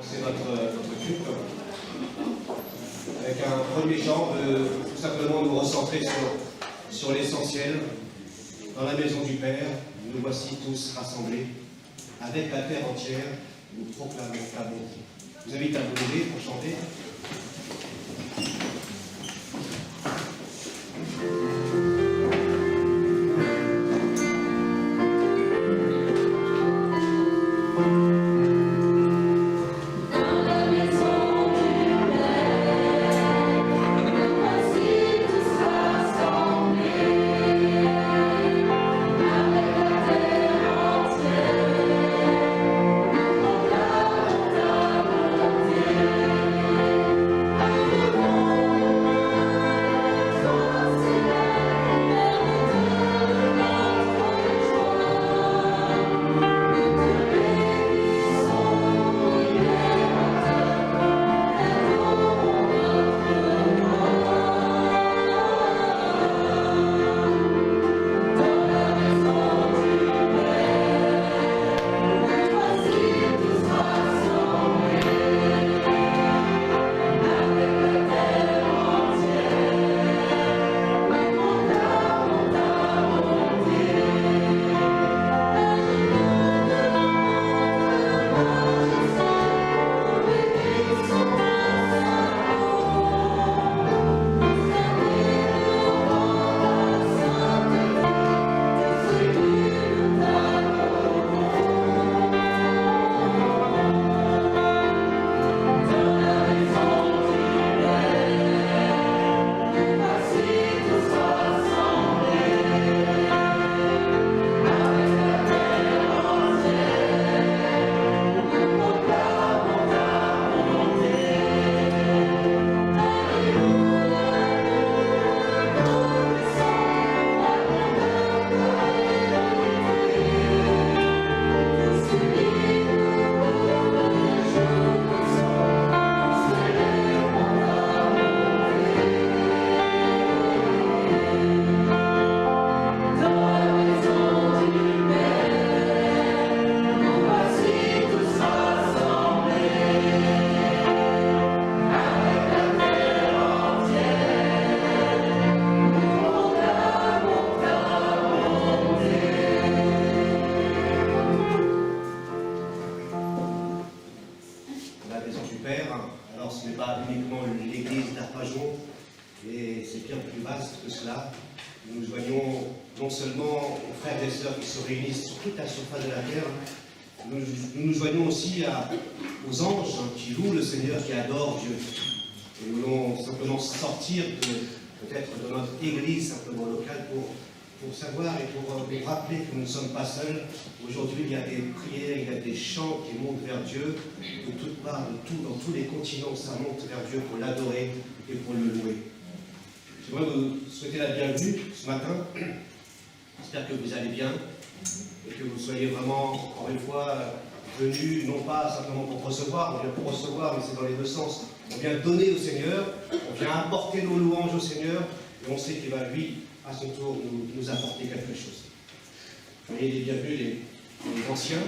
C'est notre culte avec un premier temps de tout simplement nous recentrer sur l'essentiel. Dans la maison du Père, nous voici tous rassemblés. Avec la terre entière, nous proclamons ta bonté. Je vous invite à vous lever pour chanter. Aux anges qui louent le Seigneur, qui adorent Dieu. Et nous voulons simplement sortir peut-être de notre église simplement locale pour savoir et pour rappeler que nous ne sommes pas seuls. Aujourd'hui, il y a des prières, il y a des chants qui montent vers Dieu. De toutes parts, dans tous les continents, ça monte vers Dieu pour l'adorer et pour le louer. J'aimerais vous souhaiter la bienvenue ce matin. J'espère que vous allez bien et que vous soyez vraiment, encore une fois, venus non pas simplement pour recevoir, on vient pour recevoir, mais c'est dans les deux sens. On vient donner au Seigneur, on vient apporter nos louanges au Seigneur, et on sait qu'il va, lui, à son tour, nous apporter quelque chose. Soyez les bienvenus, les anciens,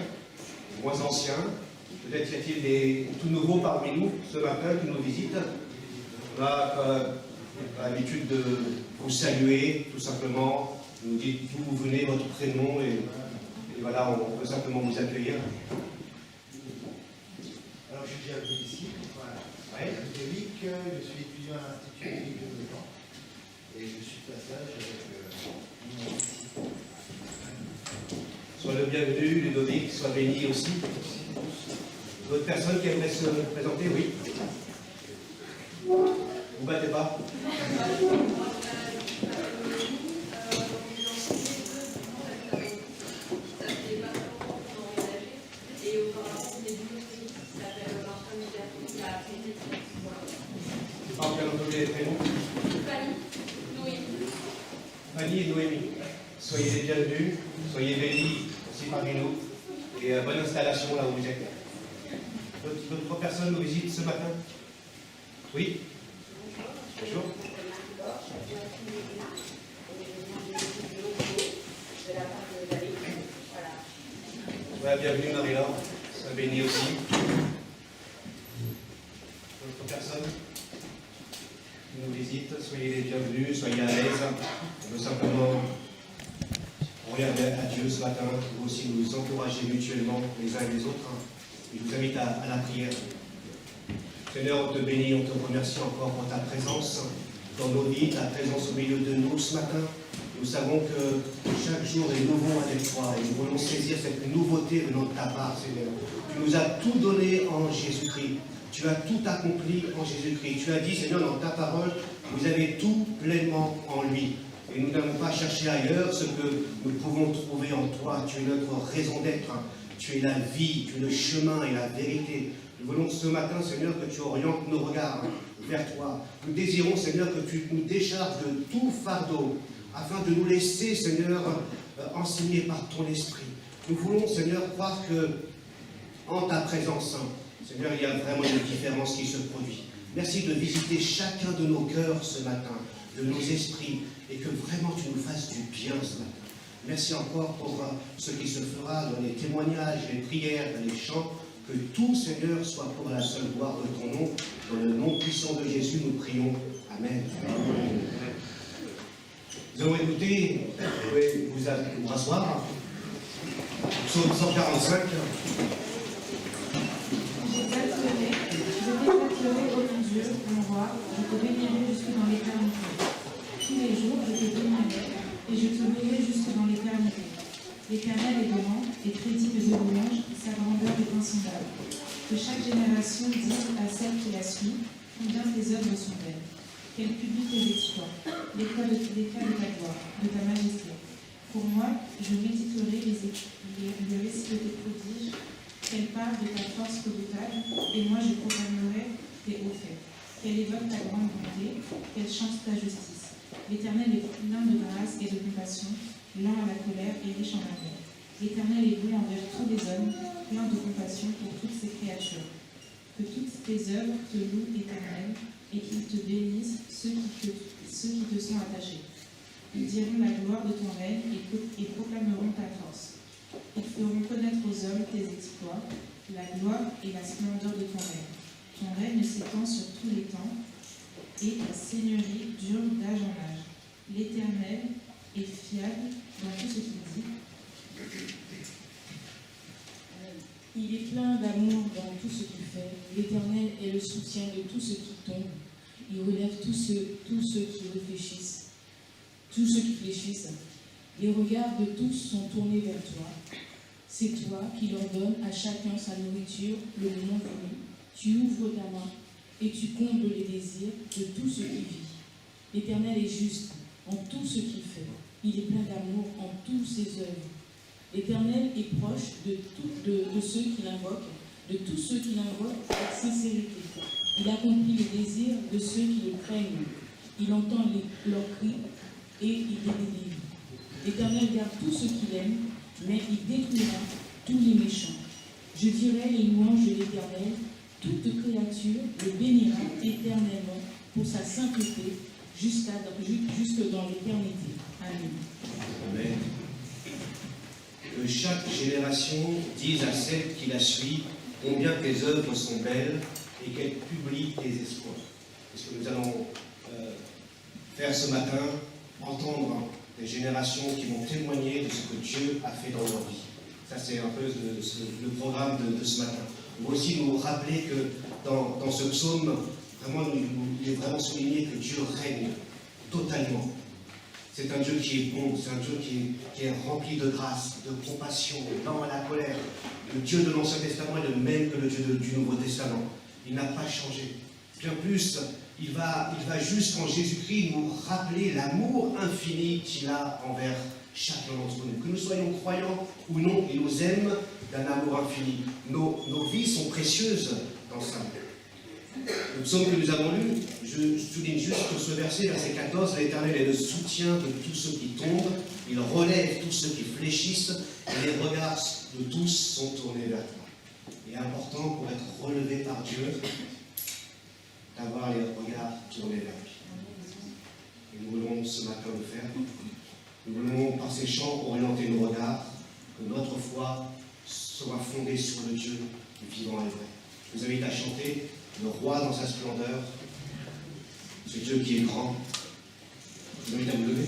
les moins anciens. Peut-être y a-t-il des tout nouveaux parmi nous ce matin qui nous visitent. On a l'habitude de vous saluer, tout simplement. Vous nous dites d'où vous venez, votre prénom, et voilà, on peut simplement vous accueillir. Alors, je suis bienvenu ici. Voilà. Ouais. Je suis Eric, je suis étudiant à l'Institut Éric de Meudon. Et je suis de passage avec ici. Sois le bienvenu, Ludovic, sois béni aussi. D'autres personnes qui aimeraient se présenter, oui. Vous battez pas. Fanny et Noémie, soyez les bienvenus, soyez bénis aussi parmi nous, et bonne installation là où vous êtes. D'autres personnes nous visitent ce matin? Oui? Bonjour. Voilà, bienvenue Marie-Laure, sois bénie aussi. soyez les bienvenus, soyez à l'aise. On veut simplement regarder à Dieu ce matin, pour aussi nous encourager mutuellement les uns et les autres. Je vous invite à la prière. Seigneur, on te bénit, on te remercie encore pour ta présence dans nos vies, ta présence au milieu de nous ce matin. Nous savons que chaque jour est nouveau avec toi et nous voulons saisir cette nouveauté venant de ta part, Seigneur. Tu nous as tout donné en Jésus-Christ. Tu as tout accompli en Jésus-Christ. Tu as dit, Seigneur, dans ta parole, vous avez tout pleinement en lui. Et nous n'avons pas cherché ailleurs ce que nous pouvons trouver en toi. Tu es notre raison d'être. Tu es la vie, tu es le chemin et la vérité. Nous voulons ce matin, Seigneur, que tu orientes nos regards vers toi. Nous désirons, Seigneur, que tu nous décharges de tout fardeau, afin de nous laisser, Seigneur, enseigner par ton esprit. Nous voulons, Seigneur, croire que, en ta présence, Seigneur, il y a vraiment une différence qui se produit. Merci de visiter chacun de nos cœurs ce matin, de nos esprits, et que vraiment tu nous fasses du bien ce matin. Merci encore pour ce qui se fera dans les témoignages, les prières, les chants. Que tout, Seigneur, soit pour la seule gloire de ton nom. Dans le nom puissant de Jésus, nous prions. Amen. Amen. Nous allons écouter, vous pouvez vous rasseoir. Psaume 145. Je t'appellerai, ô mon Dieu, mon roi, je te bénirai jusque dans l'éternité. Tous les jours, je te bénirai, et je te louerai jusque dans l'éternité. L'Éternel est grand et très digne de louange, sa grandeur est insondable. Que chaque génération dise à celle qui la suit, combien tes œuvres sont belles. Qu'elle publie tes exploits, l'éclat de ta gloire, de ta majesté. Pour moi, je méditerai le récit de tes prodiges, qu'elle parle de ta force redoutable, et moi je proclamerai tes hauts faits. Qu'elle évoque ta grande bonté, qu'elle chante ta justice. L'Éternel est plein de grâce et de compassion, lent à la colère et riche en amour. L'Éternel est bon envers tous les hommes, plein de compassion pour toutes ses créatures. Que toutes tes œuvres te louent, Éternel, et qu'ils te bénissent, ceux qui te sont attachés. Ils diront la gloire de ton règne et proclameront ta force. Ils feront connaître aux hommes tes exploits, la gloire et la splendeur de ton règne. Ton règne s'étend sur tous les temps, et ta seigneurie dure d'âge en âge. L'Éternel est fiable dans tout ce qu'il dit. Il est plein d'amour dans tout ce qu'il fait. L'Éternel est le soutien de tous ceux qui tombent. Il relève tous ceux qui réfléchissent. Tous ceux qui fléchissent. Les regards de tous sont tournés vers toi. C'est toi qui leur donnes à chacun sa nourriture le moment venu. Tu ouvres ta main et tu combles les désirs de tout ce qui vit. L'Éternel est juste en tout ce qu'il fait. Il est plein d'amour en toutes ses œuvres. L'Éternel est proche de ceux qui l'invoquent, de tous ceux qui l'invoquent avec sincérité. Il accomplit les désirs de ceux qui le craignent. Il entend leurs cris et il les délivre. L'Éternel garde tout ce qu'il aime, mais il détruira tous les méchants. Je dirai les louanges de l'Éternel. Toute créature le bénira éternellement pour sa sainteté jusque dans l'éternité. Amen. Amen. Que chaque génération dise à celle qui la suit combien tes œuvres sont belles et qu'elle publie tes exploits. C'est ce que nous allons faire ce matin, entendre des générations qui vont témoigner de ce que Dieu a fait dans leur vie. Ça, c'est un peu le programme de ce matin. On va aussi nous rappeler que dans ce psaume, vraiment, il est vraiment souligné que Dieu règne totalement. C'est un Dieu qui est bon, c'est un Dieu qui est rempli de grâce, de compassion, lent à la colère. Le Dieu de l'Ancien Testament est le même que le Dieu du Nouveau Testament. Il n'a pas changé. Bien plus, il va jusqu'en Jésus-Christ nous rappeler l'amour infini qu'il a envers chacun d'entre nous. Que nous soyons croyants ou non, il nous aime d'un amour infini. Nos vies sont précieuses dans ça. Le psaume que nous avons lu, je souligne juste ce verset, verset 14, l'Éternel est le soutien de tous ceux qui tombent, il relève tous ceux qui fléchissent, et les regards de tous sont tournés vers toi. Il est important pour être relevé par Dieu, d'avoir les regards tournés vers lui. Et nous voulons ce matin le faire. Nous voulons, par ces chants, orienter nos regards, que notre foi soit fondée sur le Dieu vivant et vrai. Je vous invite à chanter le roi dans sa splendeur, ce Dieu qui est grand, Vous invite à vous lever.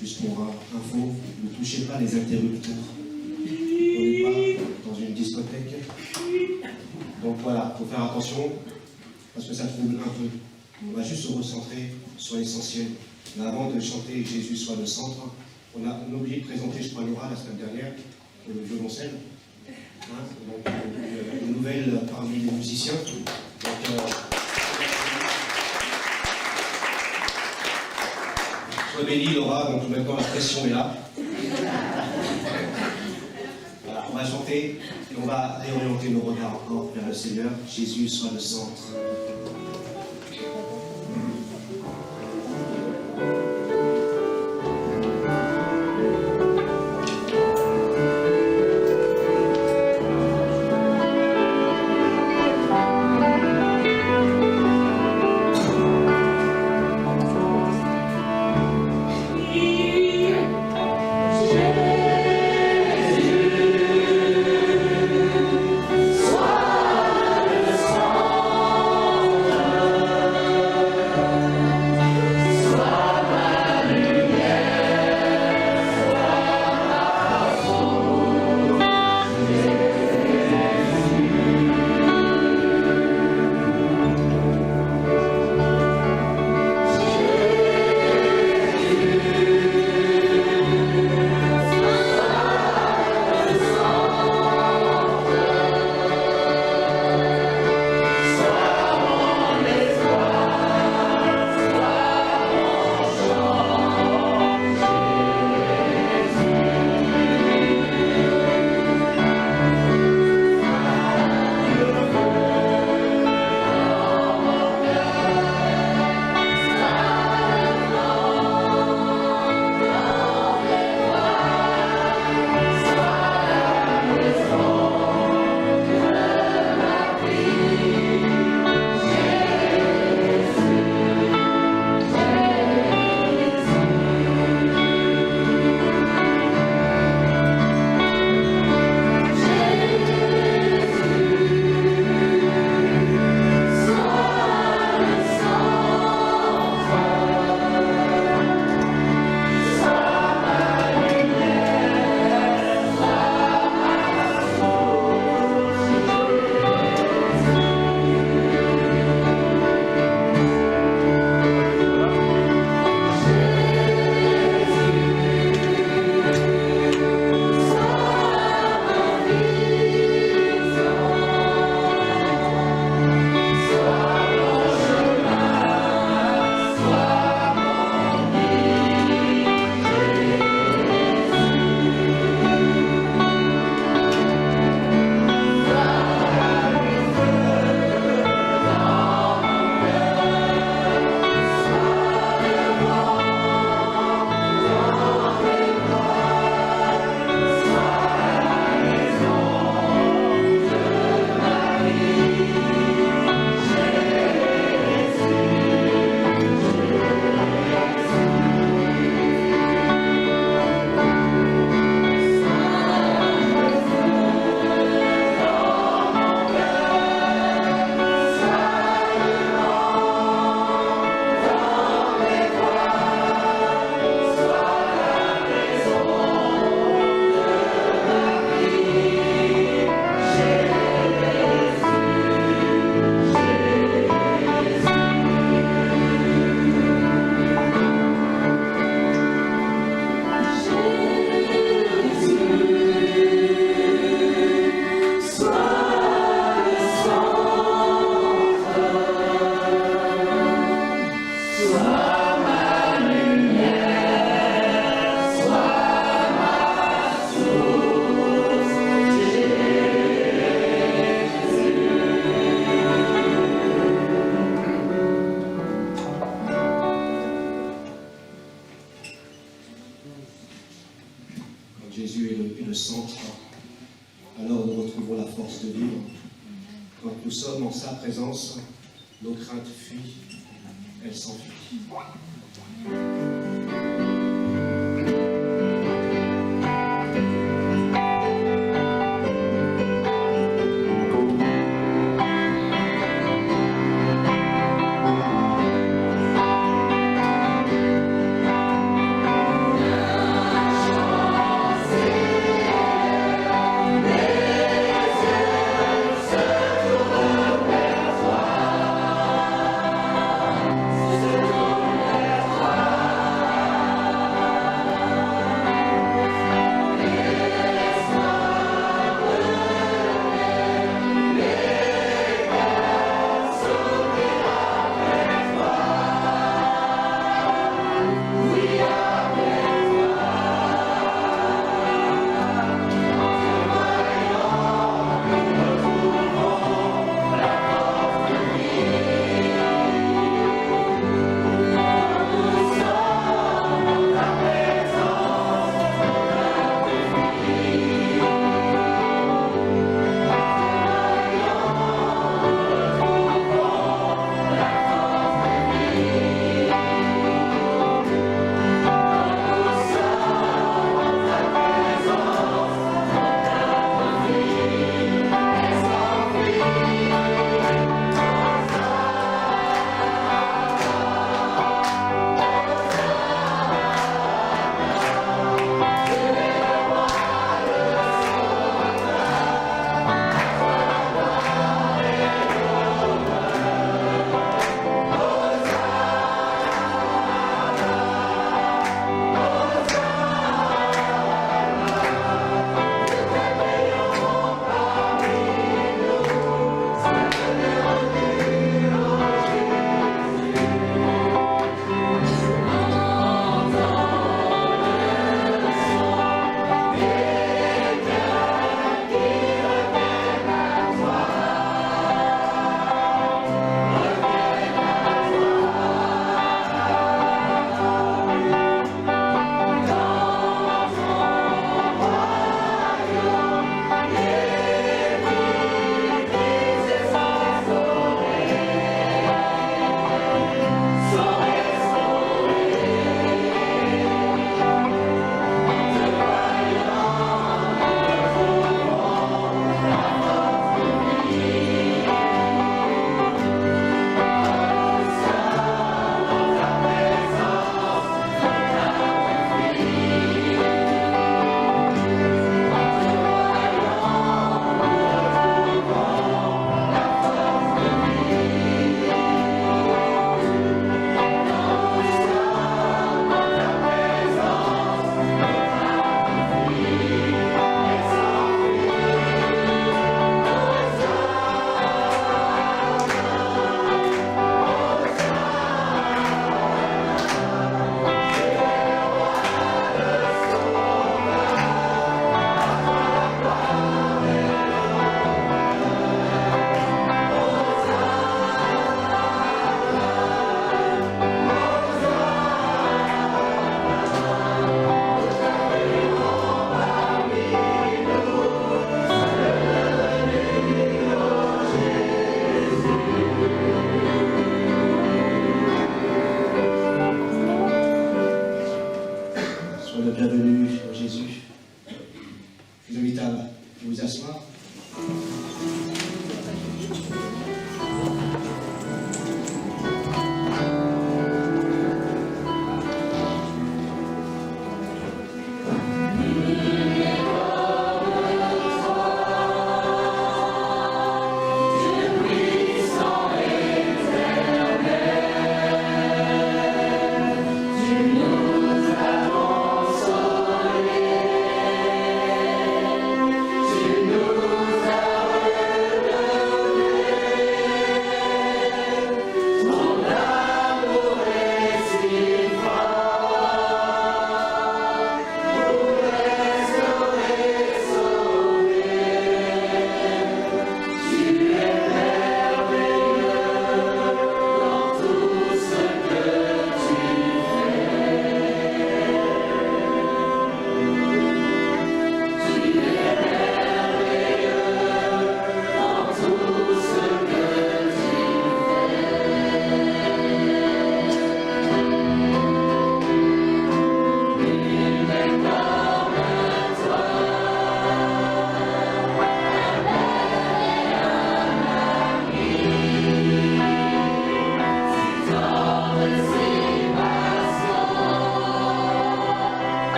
Juste pour info, ne touchez pas les interrupteurs. On n'est pas dans une discothèque. Donc voilà, il faut faire attention, parce que ça trouble un peu. On va juste se recentrer sur l'essentiel. Mais avant de chanter Jésus soit le centre, on a oublié de présenter, je crois, Laura la semaine dernière, pour le violoncelle. Hein, donc, une nouvelle parmi les musiciens. Donc, sois bénie, Laura, donc maintenant la pression est là. Voilà, on va chanter et on va réorienter nos regards encore vers le Seigneur. Jésus soit le centre. nous sommes en sa présence, nos craintes fuient, elles s'enfuient.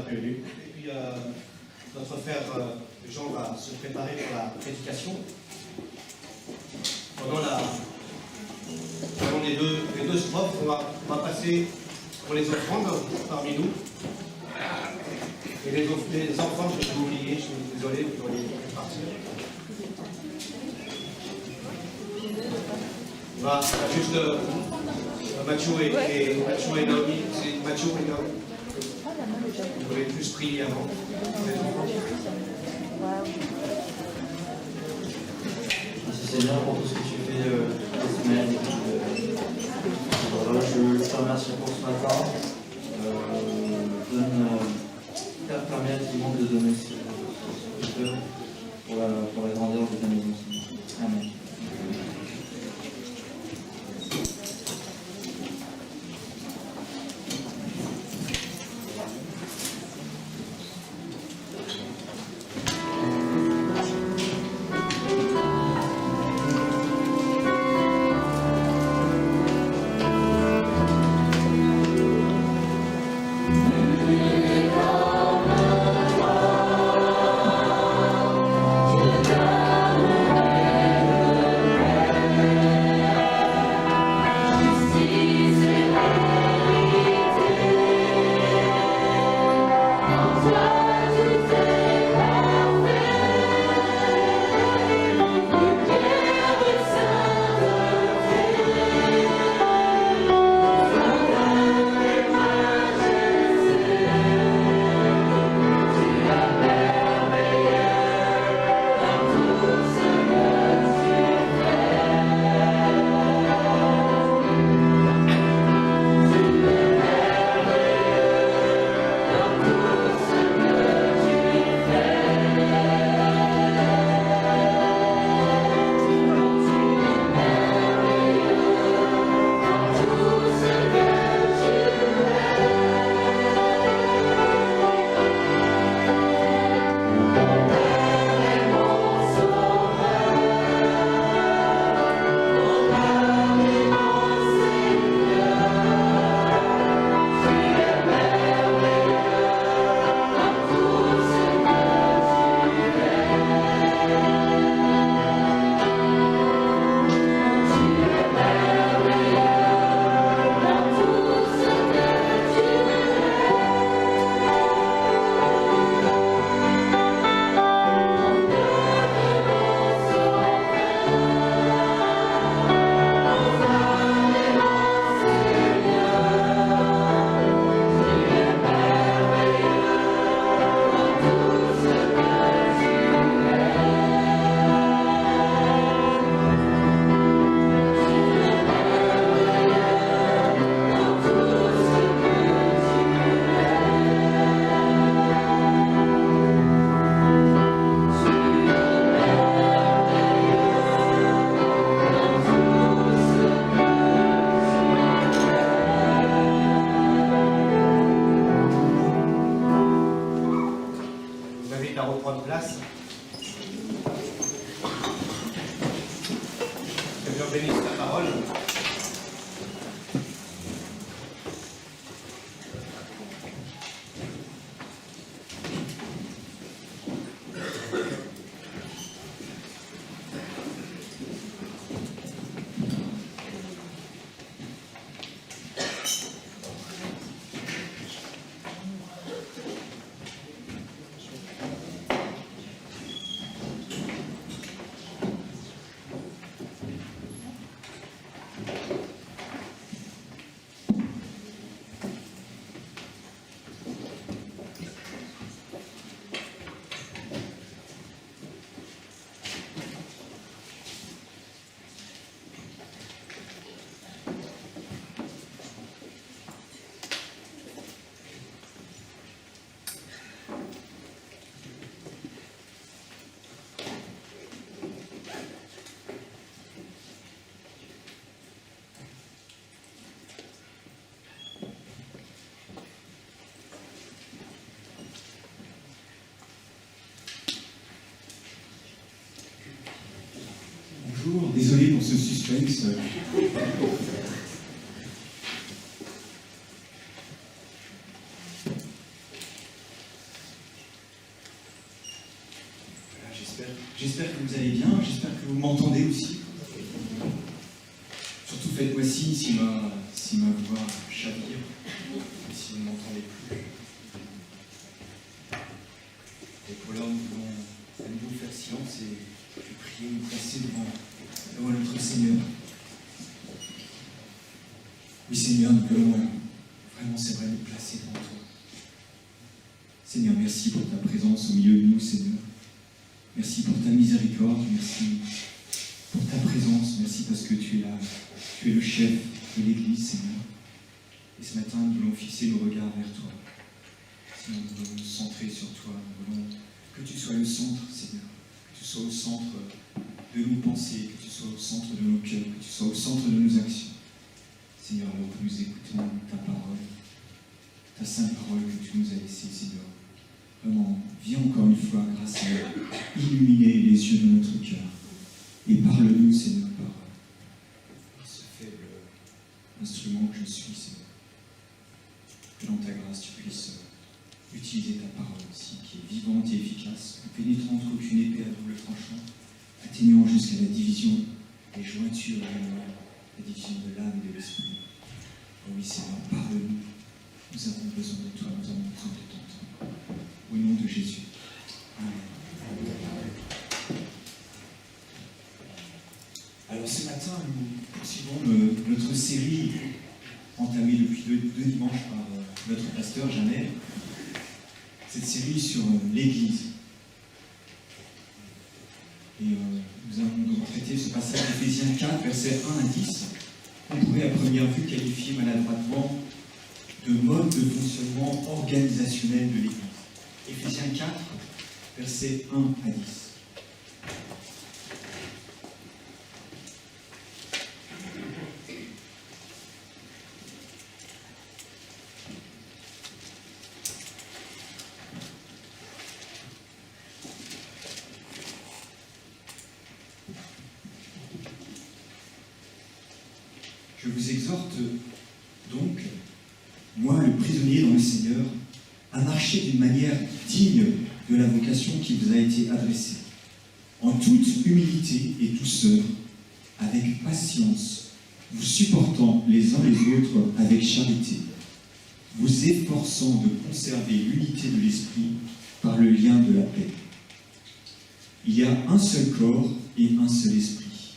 prévenu. Et puis notre frère Jean va se préparer pour la prédication. Pendant les deux strophes, on va passer pour les offrandes parmi nous. Et les enfants, je vais oublier, je suis désolé, vous pourriez partir. On va juste Mathieu et Naomi, c'est Mathieu et Naomi. Vous pouvez plus prier avant. Merci Seigneur pour tout ce que tu fais cette semaine. Je te remercie pour ce matin. Permets à tout le monde de donner ce que peut pour la grandeur de ta maison. Amen. Bonjour, désolé pour ce suspense. J'espère que vous allez bien, j'espère que vous m'entendez aussi. Surtout faites-moi signe si ma voix chavire, si vous ne m'entendez plus. Et pour l'heure, nous voulons à nouveau faire silence et prier, nous placer devant notre Seigneur. Oui Seigneur, nous voulons vraiment, c'est vrai, nous placer devant toi. Seigneur, merci pour ta présence au milieu de nous, Seigneur. Merci pour ta miséricorde, merci pour ta présence, merci parce que tu es là, tu es le chef de l'Église, Seigneur. Et ce matin, nous voulons fixer nos regards vers toi. Seigneur, nous voulons nous centrer sur toi, nous voulons que tu sois le centre, Seigneur, que tu sois au centre de nos pensées, que tu sois au centre de nos cœurs, que tu sois au centre de nos actions. Seigneur, alors que nous écoutons ta parole, ta sainte parole que tu nous as laissée, Seigneur. Vraiment, viens encore une fois, grâce à nous, illuminer les yeux de notre cœur. Et parle-nous, Seigneur, par ce faible instrument que je suis, Seigneur. Que dans ta grâce, tu puisses utiliser ta parole aussi, qui est vivante et efficace, ne pénétrant qu'aucune épée à double tranchant, atteignant jusqu'à la division des jointures et la division de l'âme et de l'esprit. Oh oui, Seigneur, parle-nous. Nous avons besoin de toi, nous avons besoin de t'entendre. Au nom de Jésus. Amen. Alors ce matin, nous poursuivons notre série entamée depuis deux dimanches par notre pasteur Jamel. Cette série sur l'Église. Et nous allons donc traiter ce passage d'Éphésiens 4, versets 1 à 10, qu'on pourrait à première vue qualifier maladroitement de mode de fonctionnement organisationnel de l'Église. Éphésiens 4, versets 1 à 10. Je vous exhorte donc, moi le prisonnier dans le Seigneur, à marcher d'une manière digne de la vocation qui vous a été adressée, en toute humilité et douceur, avec patience, vous supportant les uns les autres avec charité, vous efforçant de conserver l'unité de l'esprit par le lien de la paix. Il y a un seul corps et un seul esprit,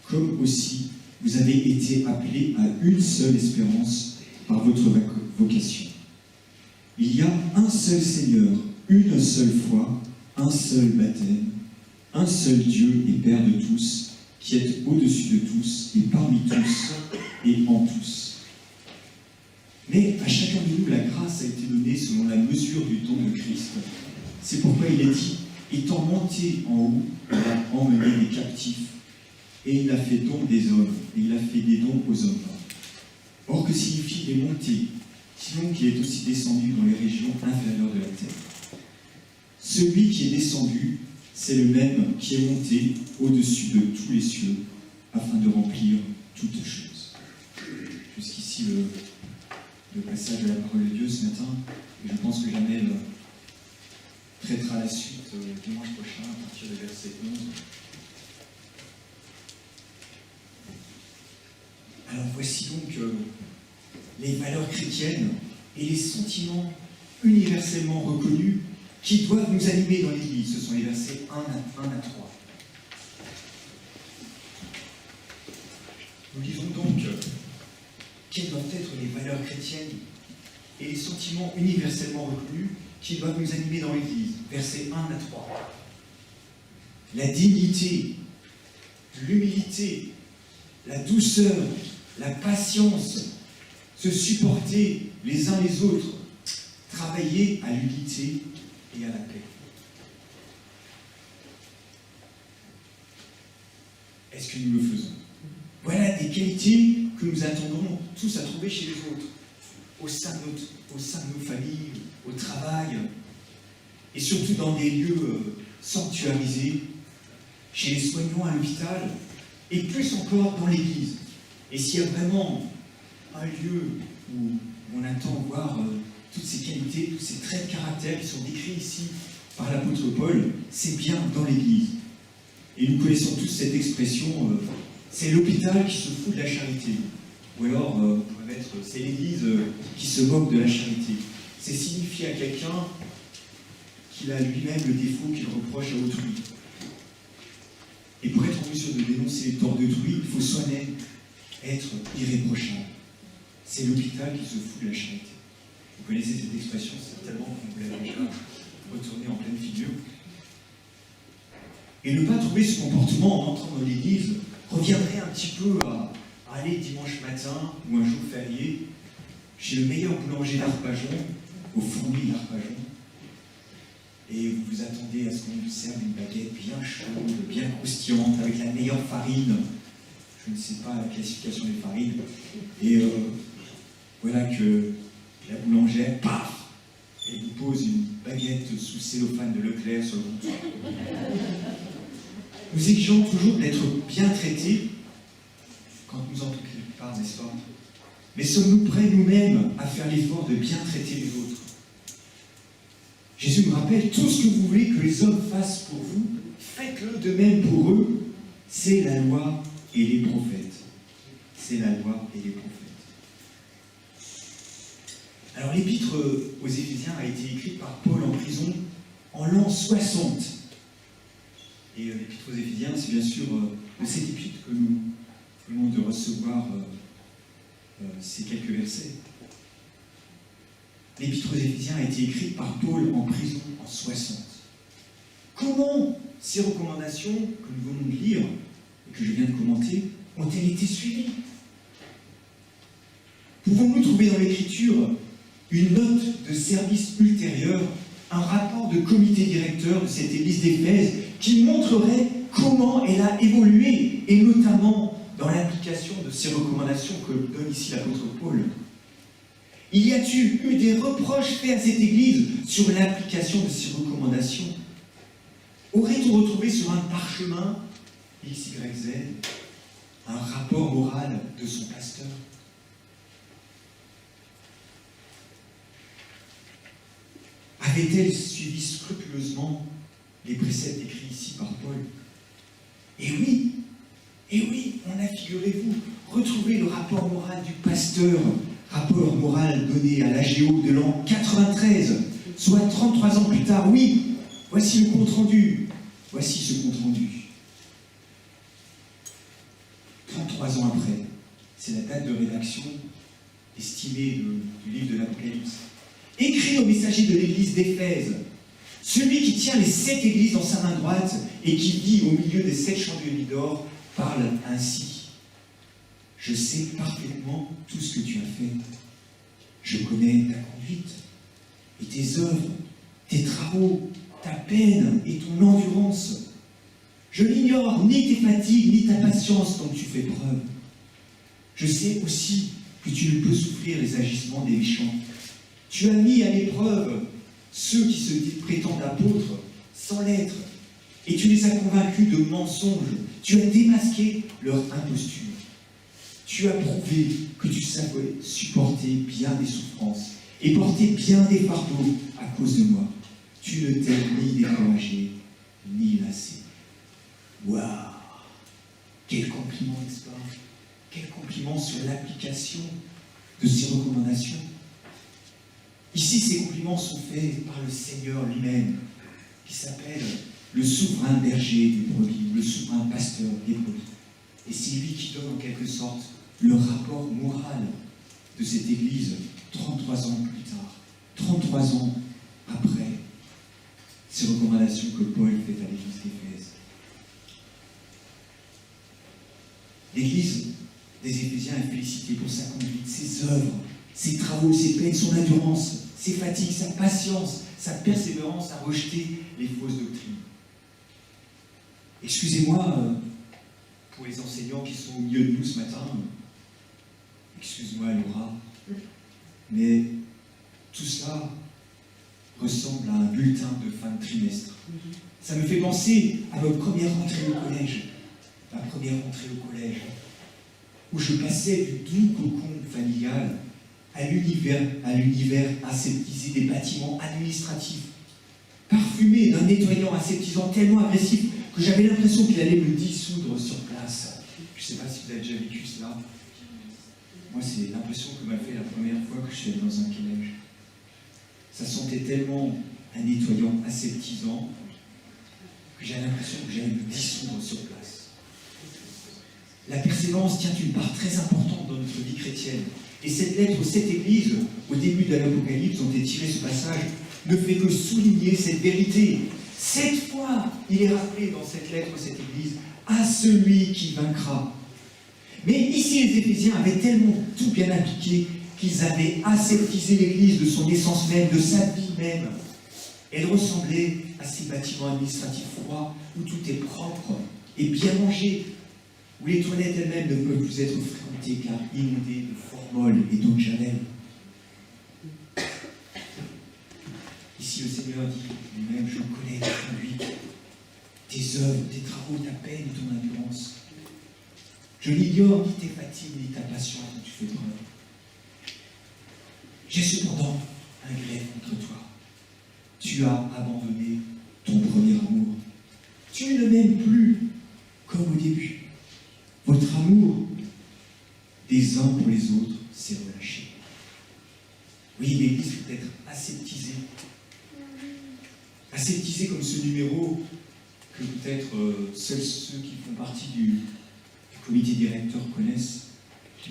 comme aussi vous avez été appelés à une seule espérance par votre vocation. Il y a un seul Seigneur, une seule foi, un seul baptême, un seul Dieu et Père de tous, qui est au-dessus de tous et parmi tous et en tous. Mais à chacun de nous, la grâce a été donnée selon la mesure du don de Christ. C'est pourquoi il est dit, étant monté en haut, il a emmené les captifs, et il a fait don des hommes, et il a fait des dons aux hommes. Or, que signifie les montées, sinon qu'il est aussi descendu dans les régions inférieures de la terre? Celui qui est descendu, c'est le même qui est monté au-dessus de tous les cieux, afin de remplir toutes choses. Jusqu'ici, le passage de la parole de Dieu ce matin, et je pense que Jamel traitera la suite dimanche prochain, à partir du verset 11. Alors voici donc les valeurs chrétiennes et les sentiments universellement reconnus qui doivent nous animer dans l'Église. Ce sont les versets 1 à 3. Nous lisons donc quelles doivent être les valeurs chrétiennes et les sentiments universellement reconnus qui doivent nous animer dans l'Église. Versets 1 à 3. La dignité, l'humilité, la douceur, la patience, se supporter les uns les autres, travailler à l'unité et à la paix. Est-ce que nous le faisons? Voilà des qualités que nous attendons tous à trouver chez les autres, au sein de nos familles, au travail, et surtout dans des lieux sanctuarisés, chez les soignants à l'hôpital, et plus encore dans l'Église. Et s'il y a vraiment un lieu où on attend voir toutes ces qualités, tous ces traits de caractère qui sont décrits ici par l'apôtre Paul, c'est bien dans l'Église. Et nous connaissons tous cette expression, c'est l'hôpital qui se fout de la charité. Ou alors, on pourrait mettre, c'est l'Église qui se moque de la charité. C'est signifier à quelqu'un qu'il a lui-même le défaut qu'il reproche à autrui. Et pour être en mesure de dénoncer les torts d'autrui, il faut soi-même être irréprochable. C'est l'hôpital qui se fout de la charité. Vous connaissez cette expression, certainement qu'on vous l'avez déjà retournée en pleine figure. Et ne pas trouver ce comportement en entrant dans l'église reviendrait un petit peu à aller dimanche matin ou un jour férié chez le meilleur boulanger d'Arpajon, au fourmi d'Arpajon, et vous vous attendez à ce qu'on vous serve une baguette bien chaude, bien croustillante, avec la meilleure farine. Je ne sais pas la classification des farines. Et voilà que la boulangère, paf, elle vous pose une baguette sous cellophane de Leclerc sur le comptoir. Nous exigeons toujours d'être bien traités quand nous entrons quelque part, n'est-ce pas? Mais sommes-nous prêts nous-mêmes à faire l'effort de bien traiter les autres? Jésus me rappelle, tout ce que vous voulez que les hommes fassent pour vous, faites-le de même pour eux. C'est la loi et les prophètes. C'est la loi et les prophètes. Alors l'épître aux Éphésiens a été écrite par Paul en prison en l'an 60. Et l'épître aux Éphésiens, c'est bien sûr de cette épître que nous venons de recevoir ces quelques versets. L'épître aux Éphésiens a été écrite par Paul en prison en 60. Comment ces recommandations que nous venons de lire et que je viens de commenter ont-elles été suivies? Pouvons-nous trouver dans l'Écriture une note de service ultérieure, un rapport de comité directeur de cette église d'Éphèse qui montrerait comment elle a évolué, et notamment dans l'application de ces recommandations que donne ici l'apôtre Paul? Il y a-t-il eu des reproches faits à cette église sur l'application de ces recommandations? Aurait-on retrouvé sur un parchemin XYZ un rapport moral de son pasteur? Avait-elle suivi scrupuleusement les préceptes écrits ici par Paul? Et oui, on a, figurez-vous, retrouvé le rapport moral du pasteur, rapport moral donné à l'AGO de l'an 93, soit 33 ans plus tard. Oui, voici le compte-rendu. Voici ce compte-rendu. 33 ans après, c'est la date de rédaction estimée du livre de l'Apocalypse. Écrit au messager de l'église d'Éphèse, celui qui tient les 7 églises dans sa main droite et qui vit au milieu des 7 chandeliers d'or, parle ainsi. Je sais parfaitement tout ce que tu as fait. Je connais ta conduite et tes œuvres, tes travaux, ta peine et ton endurance. Je n'ignore ni tes fatigues ni ta patience dont tu fais preuve. Je sais aussi que tu ne peux souffrir les agissements des méchants. Tu as mis à l'épreuve ceux qui se prétendent apôtres sans l'être, et tu les as convaincus de mensonges. Tu as démasqué leur imposture. Tu as prouvé que tu savais supporter bien des souffrances et porter bien des fardeaux à cause de moi. Tu ne t'es ni découragé, ni lassé. Waouh! Quel compliment, n'est-ce pas? Quel compliment sur l'application de ces recommandations. Ici, ces compliments sont faits par le Seigneur lui-même, qui s'appelle le souverain berger des brebis, le souverain pasteur des brebis. Et c'est lui qui donne en quelque sorte le rapport moral de cette Église 33 ans plus tard, 33 ans après ces recommandations que Paul fait à l'Église d'Éphèse. L'Église des Éphésiens est félicitée pour sa conduite, ses œuvres, ses travaux, ses peines, son endurance, ses fatigues, sa patience, sa persévérance à rejeter les fausses doctrines. Excusez-moi pour les enseignants qui sont au milieu de nous ce matin. Excuse-moi, Laura. Mais tout cela ressemble à un bulletin de fin de trimestre. Ça me fait penser à ma première rentrée au collège. Ma première rentrée au collège, où je passais du doux cocon familial à l'univers aseptisé des bâtiments administratifs, parfumé d'un nettoyant aseptisant tellement agressif que j'avais l'impression qu'il allait me dissoudre sur place. Je ne sais pas si vous avez déjà vécu cela. Moi, c'est l'impression que m'a fait la première fois que je suis allé dans un collège. Ça sentait tellement un nettoyant aseptisant que j'avais l'impression que j'allais me dissoudre sur place. La persévérance tient une part très importante dans notre vie chrétienne. Et cette lettre aux 7 églises, au début de l'Apocalypse, dont est tiré ce passage, ne fait que souligner cette vérité. 7 fois, il est rappelé dans cette lettre aux 7 églises, à celui qui vaincra. Mais ici, les Éphésiens avaient tellement tout bien appliqué qu'ils avaient aseptisé l'Église de son essence même, de sa vie même. Elle ressemblait à ces bâtiments administratifs froids où tout est propre et bien rangé, où les toilettes elles-mêmes ne peuvent plus être fréquentées car inondées de formol et d'eau de javel. Ici, le Seigneur dit lui-même, je connais ta conduite, tes œuvres, tes travaux, ta peine et ton endurance. Je n'ignore ni tes fatigues, ni ta patience dont tu fais preuve. J'ai cependant un glaive contre toi. Tu as abandonné ton premier amour. Tu ne m'aimes plus comme au début. Votre amour des uns pour les autres s'est relâché. Oui, l'Église peut être aseptisée. Aseptisée comme ce numéro que peut-être seuls ceux qui font partie du comité directeur connaissent.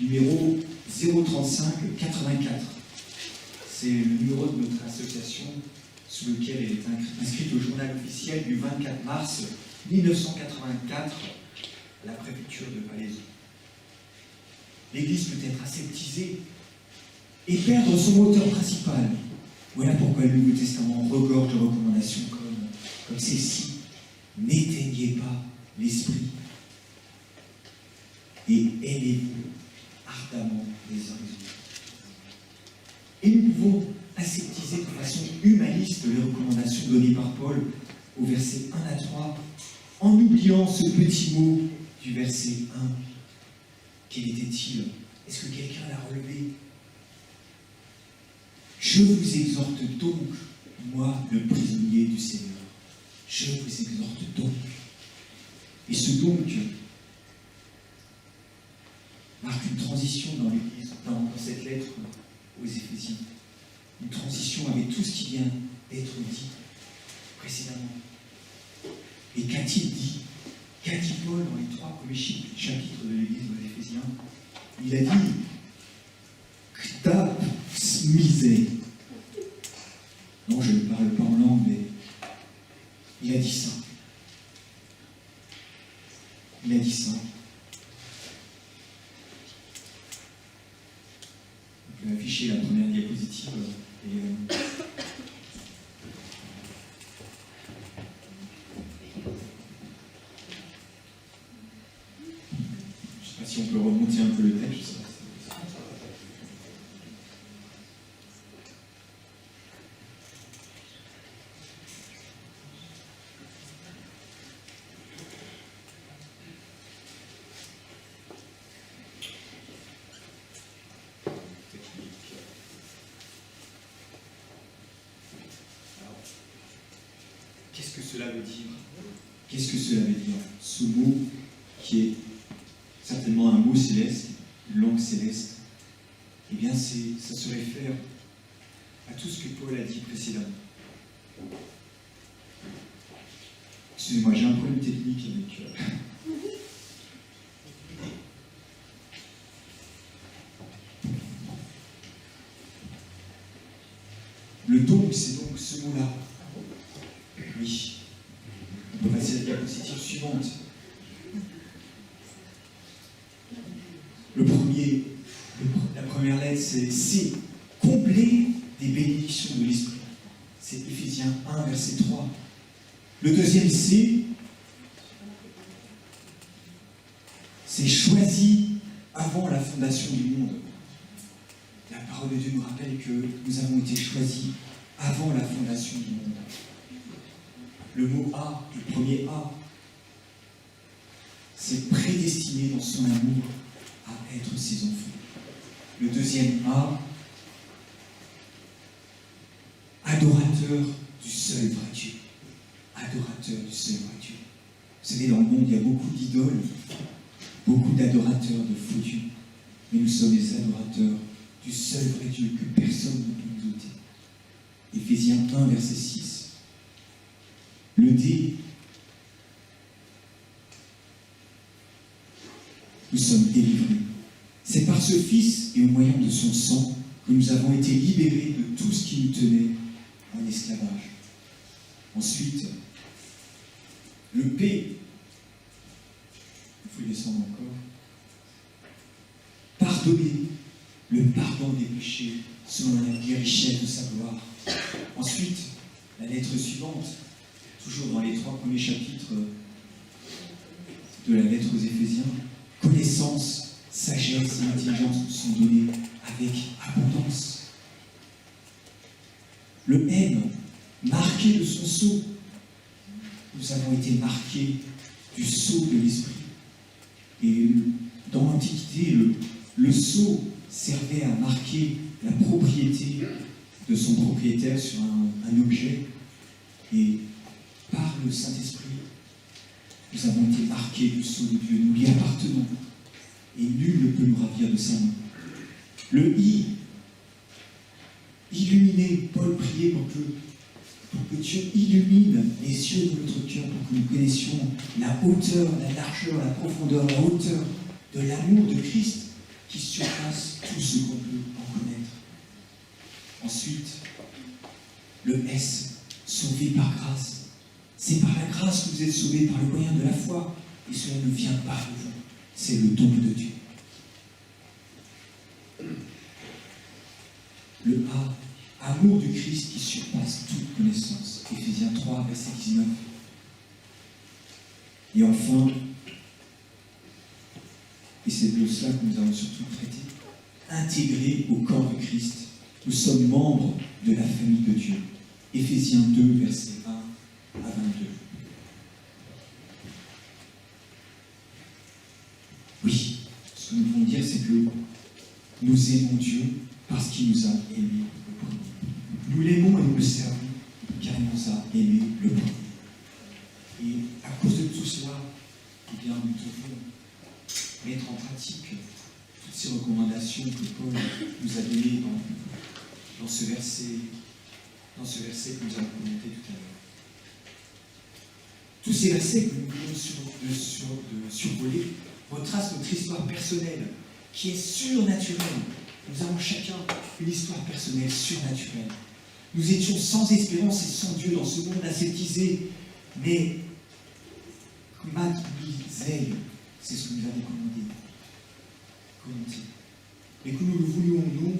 Numéro 035 84. C'est le numéro de notre association sous lequel elle est inscrite au journal officiel du 24 mars 1984 à la préfecture de Palaiseau. L'Église peut être aseptisée et perdre son moteur principal. Voilà pourquoi le Nouveau Testament regorge de recommandations comme celle-ci. N'éteignez pas l'esprit et aimez-vous ardemment les uns les autres. Et nous pouvons aseptiser de façon humaniste les recommandations données par Paul au verset 1 à 3, en oubliant ce petit mot du verset 1. Quel était-il? Est-ce que quelqu'un l'a relevé? Je vous exhorte donc, moi, le prisonnier du Seigneur. Je vous exhorte donc. Et ce donc marque une transition dans l'Église, dans cette lettre aux Éphésiens. Une transition avec tout ce qui vient d'être dit précédemment. Et qu'a-t-il dit? Qu'a dit Paul dans les 3 premiers chapitres de l'Église aux Éphésiens? Il a dit Ktapsmisé. Non, je ne parle pas en langue, mais il a dit ça. Il a dit ça. On peut afficher la première diapositive. Et, je ne sais pas si on peut remonter un peu le texte. Je sais pas. Qu'est-ce que cela veut dire? Qu'est-ce que cela veut dire? Ce mot qui est certainement un mot céleste, une langue céleste, eh bien ça se réfère à tout ce que Paul a dit précédemment. Excusez-moi, j'ai un problème technique avec... Le donc, c'est donc ce mot-là. Oui. On peut passer à la diapositive suivante. La première lettre, c'est combler des bénédictions de l'Esprit. C'est Éphésiens 1, verset 3. Le deuxième c'est choisi avant la fondation du monde. La parole de Dieu nous rappelle que nous avons été choisis avant la fondation du monde. Le mot A, le premier A, c'est prédestiné dans son amour à être ses enfants. Le deuxième A, adorateur du seul vrai Dieu. Adorateur du seul vrai Dieu. Vous savez, dans le monde, il y a beaucoup d'idoles, beaucoup d'adorateurs de faux dieux. Mais nous sommes les adorateurs du seul vrai Dieu que personne ne peut nous ôter. Éphésiens 1, verset 6. Le dé. Nous sommes délivrés. C'est par ce Fils et au moyen de son sang que nous avons été libérés de tout ce qui nous tenait en esclavage. Ensuite, le P. Il faut descendre encore. Pardonner, le pardon des péchés selon les richesses de sa gloire. Ensuite, la lettre suivante, toujours dans les 3 premiers chapitres de la lettre aux Éphésiens, connaissance, sagesse et intelligence nous sont donnés avec abondance. Le M, marqué de son sceau. Nous avons été marqués du sceau de l'Esprit. Et dans l'Antiquité, le sceau servait à marquer la propriété de son propriétaire sur un objet. Et par le Saint-Esprit, nous avons été marqués du sceau de Dieu. Nous lui appartenons. Et nul ne peut nous ravir de sa main. Le I, illuminer, Paul priait pour que Dieu illumine les yeux de notre cœur, pour que nous connaissions la hauteur, la largeur, la profondeur, la hauteur de l'amour de Christ qui surpasse tout ce qu'on peut en connaître. Ensuite, le S, sauvé par grâce. C'est par la grâce que vous êtes sauvés, par le moyen de la foi. Et cela ne vient pas de vous, c'est le don de Dieu. Le A, amour du Christ qui surpasse toute connaissance. Éphésiens 3, verset 19. Et enfin, et c'est de cela que nous avons surtout traité, intégrés au corps de Christ. Nous sommes membres de la famille de Dieu. Éphésiens 2, versets 1 à 22. Oui, ce que nous voulons dire, c'est que nous aimons Dieu parce qu'il nous a aimés le premier. Nous l'aimons et nous le servons car il nous a aimés le premier. Et à cause de tout cela, eh bien, nous devons mettre en pratique toutes ces recommandations que Paul nous a données dans ce verset que nous avons commenté tout à l'heure. Tous ces versets que nous venons de survoler retracent notre histoire personnelle, qui est surnaturelle. Nous avons chacun une histoire personnelle surnaturelle. Nous étions sans espérance et sans Dieu dans ce monde aseptisé, mais Matbizei, c'est ce que nous avons commenté. Mais que nous le voulions ou non,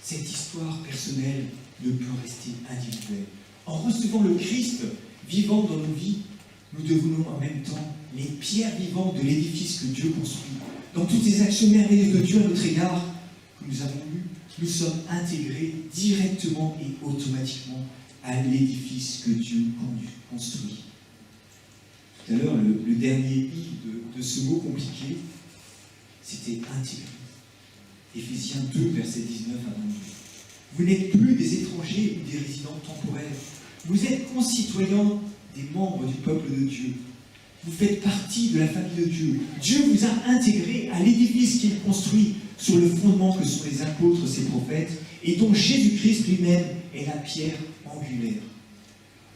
cette histoire personnelle ne peut rester individuelle. En recevant le Christ vivant dans nos vies, nous devenons en même temps les pierres vivantes de l'édifice que Dieu construit. Dans toutes les actions merveilleuses de Dieu à notre égard que nous avons lues, nous sommes intégrés directement et automatiquement à l'édifice que Dieu construit. Tout à l'heure, le dernier I de ce mot compliqué, c'était intégrer. Éphésiens 2, versets 19 à 22. Vous n'êtes plus des étrangers ou des résidents temporaires. Vous êtes concitoyens des membres du peuple de Dieu. Vous faites partie de la famille de Dieu. Dieu vous a intégrés à l'édifice qu'il construit sur le fondement que sont les apôtres, ses prophètes, et dont Jésus-Christ lui-même est la pierre angulaire.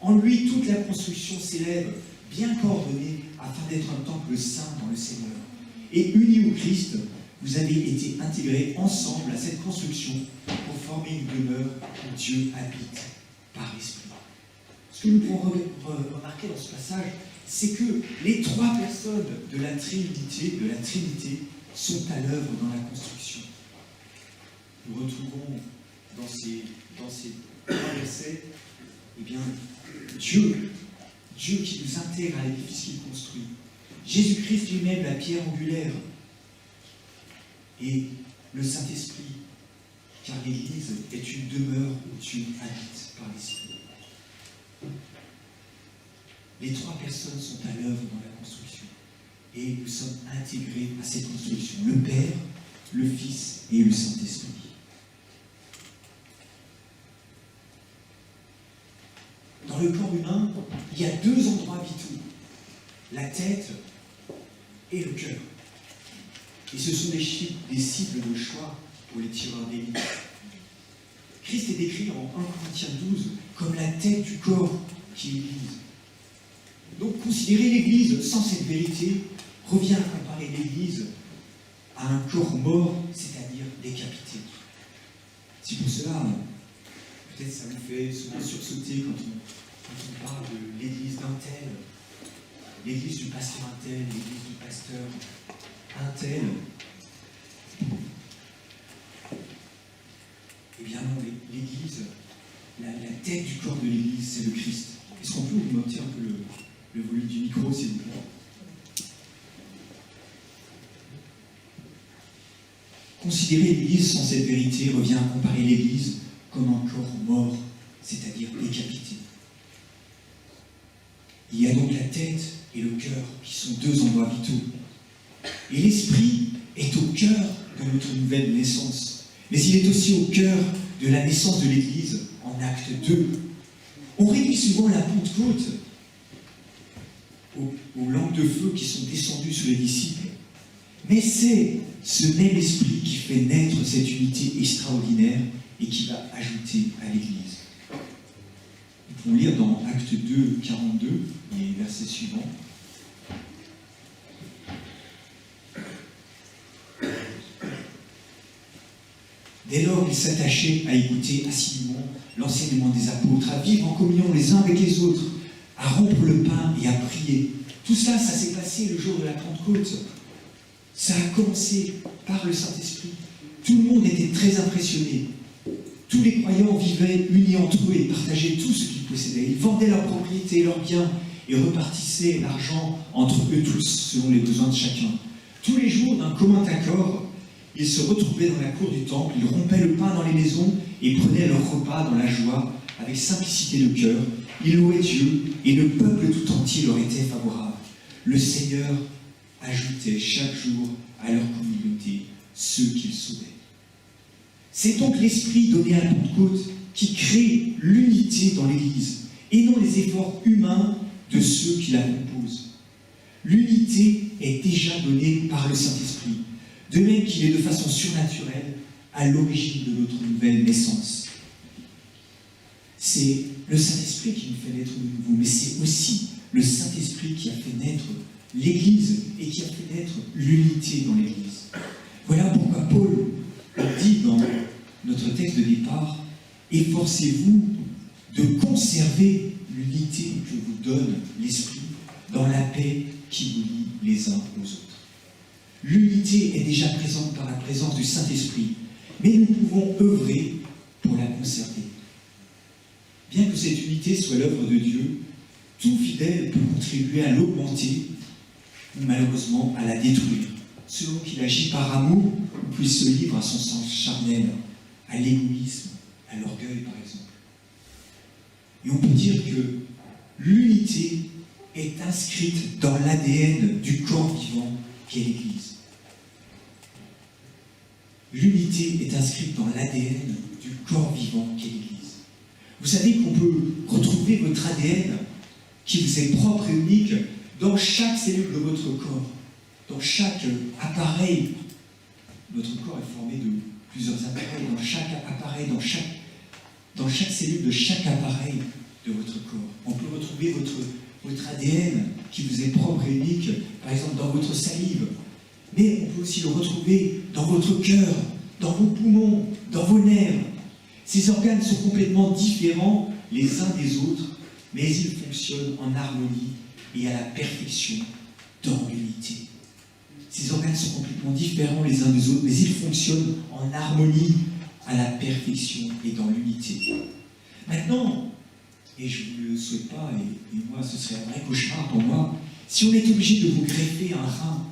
En lui, toute la construction s'élève, bien coordonnée, afin d'être un temple saint dans le Seigneur. Et unis au Christ, vous avez été intégrés ensemble à cette construction pour former une demeure où Dieu habite par l'Esprit. Ce que nous pouvons remarquer dans ce passage, c'est que les 3 personnes de la Trinité sont à l'œuvre dans la construction. Nous retrouvons dans ces 3 versets, eh bien, Dieu qui nous intègre à l'édifice qu'il construit. Jésus-Christ lui-même, la pierre angulaire, et le Saint-Esprit, car l'Église est une demeure où Dieu habite par l'Esprit. Les 3 personnes sont à l'œuvre dans la construction, et nous sommes intégrés à cette construction, le Père, le Fils et le Saint-Esprit. Dans le corps humain, il y a 2 endroits vitaux, la tête et le cœur. Et ce sont des cibles de choix pour les tireurs d'élite. Christ est décrit en 1 Corinthiens 12 comme la tête du corps qui est l'Église. Donc considérer l'Église sans cette vérité revient à comparer l'Église à un corps mort, c'est-à-dire décapité. C'est pour cela, peut-être ça vous fait souvent sursauter quand on parle de l'Église d'un tel, l'Église du pasteur un tel, l'Église du pasteur un tel. Eh bien non, l'Église, la tête du corps de l'Église, c'est le Christ. Est-ce qu'on peut vous monter un peu le volume du micro, s'il vous plaît? Considérer l'Église sans cette vérité revient à comparer l'Église comme un corps mort, c'est-à-dire décapité. Il y a donc la tête et le cœur qui sont deux endroits vitaux. Et l'esprit est au cœur de notre nouvelle naissance. Mais il est aussi au cœur de la naissance de l'Église en acte 2. On réduit souvent la Pentecôte aux lampes de feu qui sont descendues sur les disciples. Mais c'est ce même esprit qui fait naître cette unité extraordinaire et qui va ajouter à l'Église. Nous pouvons lire dans Acte 2, 42, les versets suivants. Dès lors, ils s'attachaient à écouter assidûment l'enseignement des apôtres, à vivre en communion les uns avec les autres, à rompre le pain et à prier. Tout ça, ça s'est passé le jour de la Pentecôte. Ça a commencé par le Saint-Esprit. Tout le monde était très impressionné. Tous les croyants vivaient unis entre eux et partageaient tout ce qu'ils possédaient. Ils vendaient leurs propriétés, leurs biens et repartissaient l'argent entre eux tous, selon les besoins de chacun. Tous les jours, d'un commun accord, ils se retrouvaient dans la cour du temple, ils rompaient le pain dans les maisons et prenaient leur repas dans la joie, avec simplicité de cœur. Ils louaient Dieu et le peuple tout entier leur était favorable. Le Seigneur ajoutait chaque jour à leur communauté ceux qu'il sauvait. C'est donc l'esprit donné à la Pentecôte qui crée l'unité dans l'Église et non les efforts humains de ceux qui la composent. L'unité est déjà donnée par le Saint-Esprit, de même qu'il est de façon surnaturelle à l'origine de notre nouvelle naissance. C'est le Saint-Esprit qui nous fait naître de nouveau, mais c'est aussi le Saint-Esprit qui a fait naître l'Église et qui a fait naître l'unité dans l'Église. Voilà pourquoi Paul dit dans notre texte de départ, « Efforcez-vous de conserver l'unité que vous donne l'Esprit dans la paix qui vous lie les uns aux autres. » L'unité est déjà présente par la présence du Saint-Esprit, mais nous pouvons œuvrer pour la conserver. Bien que cette unité soit l'œuvre de Dieu, tout fidèle peut contribuer à l'augmenter ou malheureusement à la détruire, selon qu'il agit par amour ou puis se livre à son sens charnel, à l'égoïsme, à l'orgueil par exemple. Et on peut dire que l'unité est inscrite dans l'ADN du corps vivant qu'est l'Église. L'unité est inscrite dans l'ADN du corps vivant qu'est l'Église. Vous savez qu'on peut retrouver votre ADN qui vous est propre et unique dans chaque cellule de votre corps, dans chaque appareil. Notre corps est formé de plusieurs appareils, dans chaque appareil, dans chaque cellule de chaque appareil de votre corps. On peut retrouver votre ADN qui vous est propre et unique, par exemple dans votre salive, mais on peut aussi le retrouver dans votre cœur, dans vos poumons, dans vos nerfs. Ces organes sont complètement différents les uns des autres, mais ils fonctionnent en harmonie et à la perfection dans l'unité. Ces organes sont complètement différents les uns des autres, mais ils fonctionnent en harmonie à la perfection et dans l'unité. Maintenant, et je ne le souhaite pas, et moi ce serait un vrai cauchemar pour moi, si on est obligé de vous greffer un rein,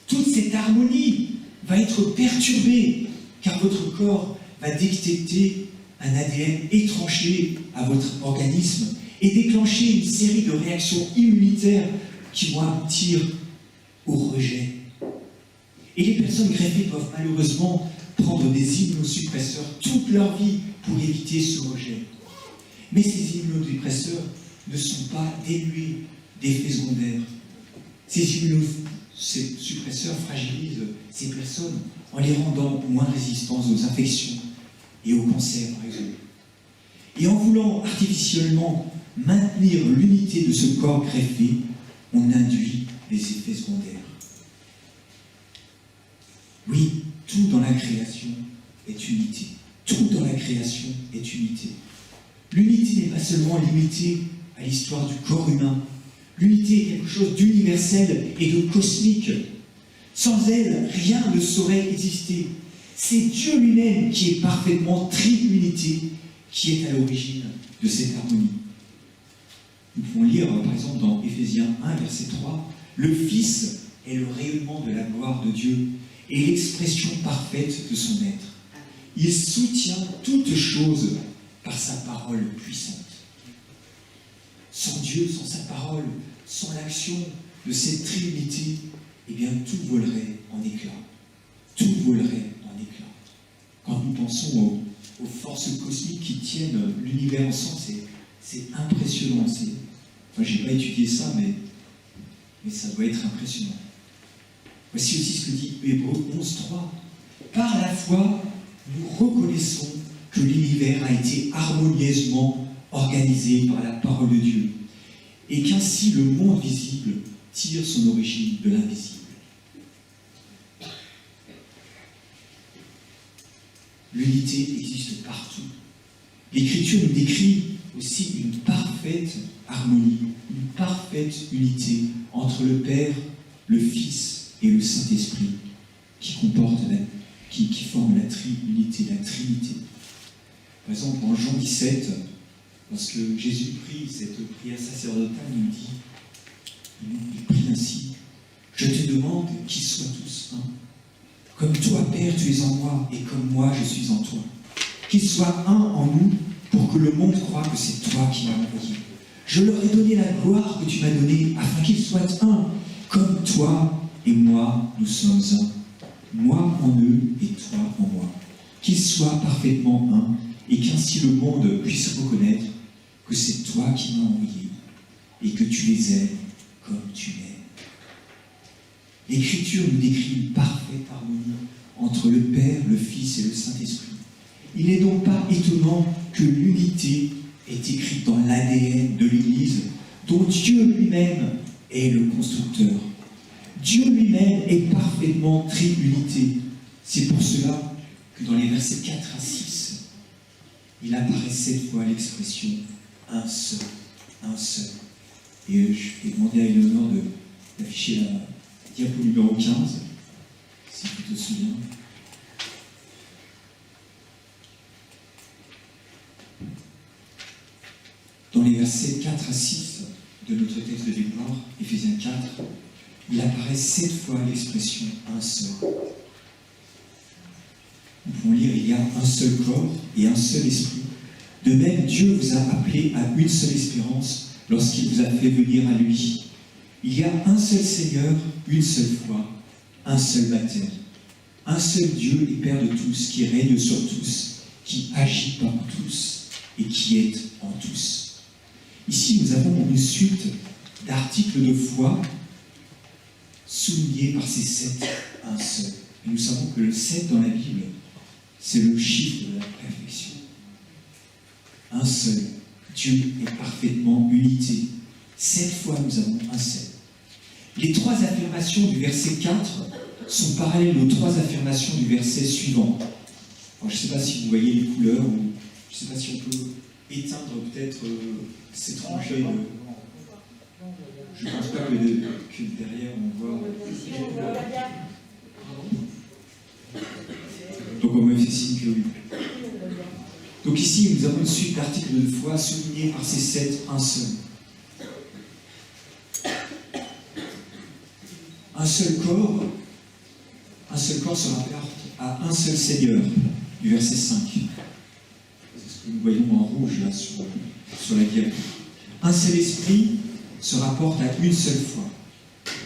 toute cette harmonie va être perturbée, car votre corps va détecter un ADN étranger à votre organisme et déclencher une série de réactions immunitaires qui vont aboutir au rejet. Et les personnes greffées doivent malheureusement prendre des immunosuppresseurs toute leur vie pour éviter ce rejet. Mais ces immunosuppresseurs ne sont pas dénués d'effets secondaires Ces immunosuppresseurs fragilisent ces personnes en les rendant moins résistantes aux infections et au cancer, par exemple. Et en voulant artificiellement maintenir l'unité de ce corps greffé, on induit des effets secondaires. Oui, tout dans la création est unité. Tout dans la création est unité. L'unité n'est pas seulement limitée à l'histoire du corps humain. L'unité est quelque chose d'universel et de cosmique. Sans elle, rien ne saurait exister. C'est Dieu lui-même qui est parfaitement triunité, qui est à l'origine de cette harmonie. Nous pouvons lire, par exemple, dans Éphésiens 1, verset 3, « Le Fils est le rayonnement de la gloire de Dieu et l'expression parfaite de son être. Il soutient toutes choses par sa parole puissante. » Sans Dieu, sans sa parole, sans l'action de cette triunité, eh bien tout volerait en éclats. Tout volerait en éclats. Quand nous pensons aux forces cosmiques qui tiennent l'univers ensemble, c'est impressionnant. Moi, je n'ai pas étudié ça, mais ça doit être impressionnant. Voici aussi ce que dit Hébreux 11.3. Par la foi, nous reconnaissons que l'univers a été harmonieusement organisé par la parole de Dieu, et qu'ainsi le monde visible tire son origine de l'invisible. L'unité existe partout. L'Écriture nous décrit aussi une parfaite harmonie, une parfaite unité entre le Père, le Fils et le Saint-Esprit, qui forment la triunité, la Trinité. Par exemple, en Jean 17, lorsque Jésus prie cette prière sacerdotale, il prie ainsi: « Je te demande qu'ils soient tous un. Comme toi, Père, tu es en moi, et comme moi, je suis en toi. Qu'ils soient un en nous, pour que le monde croie que c'est toi qui m'as envoyé. Je leur ai donné la gloire que tu m'as donnée, afin qu'ils soient un, comme toi et moi, nous sommes un. Moi en eux et toi en moi. Qu'ils soient parfaitement un, et qu'ainsi le monde puisse reconnaître que c'est toi qui m'as envoyé, et que tu les aimes comme tu m'aimes. » L'Écriture nous décrit une parfaite harmonie entre le Père, le Fils et le Saint-Esprit. Il n'est donc pas étonnant que l'unité est écrite dans l'ADN de l'Église, dont Dieu lui-même est le constructeur. Dieu lui-même est parfaitement triunité. C'est pour cela que dans les versets 4 à 6, il apparaît 7 fois l'expression « un seul ». Et je vais demander à Eleonore d'afficher la diapo numéro 15, si tu te souviens. Dans les versets 4 à 6 de notre texte de mémoire, Éphésiens 4, il apparaît 7 fois l'expression « un seul ». Nous pouvons lire: il y a un seul corps et un seul esprit. De même, Dieu vous a appelé à une seule espérance lorsqu'il vous a fait venir à lui. Il y a un seul Seigneur, une seule foi, un seul baptême. Un seul Dieu et Père de tous, qui règne sur tous, qui agit par tous et qui est en tous. Ici, nous avons une suite d'articles de foi soulignés par ces 7, un seul. Et nous savons que le 7 dans la Bible, c'est le chiffre de la perfection. Un seul. Dieu est parfaitement unité. 7 fois, nous avons un seul. Les 3 affirmations du verset 4 sont parallèles aux 3 affirmations du verset suivant. Alors, je ne sais pas si vous voyez les couleurs, ou je ne sais pas si on peut éteindre peut-être cette rougeole. Je ne pense pas que derrière on voit. Donc on me fait signe que oui. Donc ici, nous avons une suite d'articles de foi soulignés par ces 7, un seul. Un seul corps se rapporte à un seul Seigneur, du verset 5. C'est ce que nous voyons en rouge là sur la diapo. Un seul esprit se rapporte à une seule foi.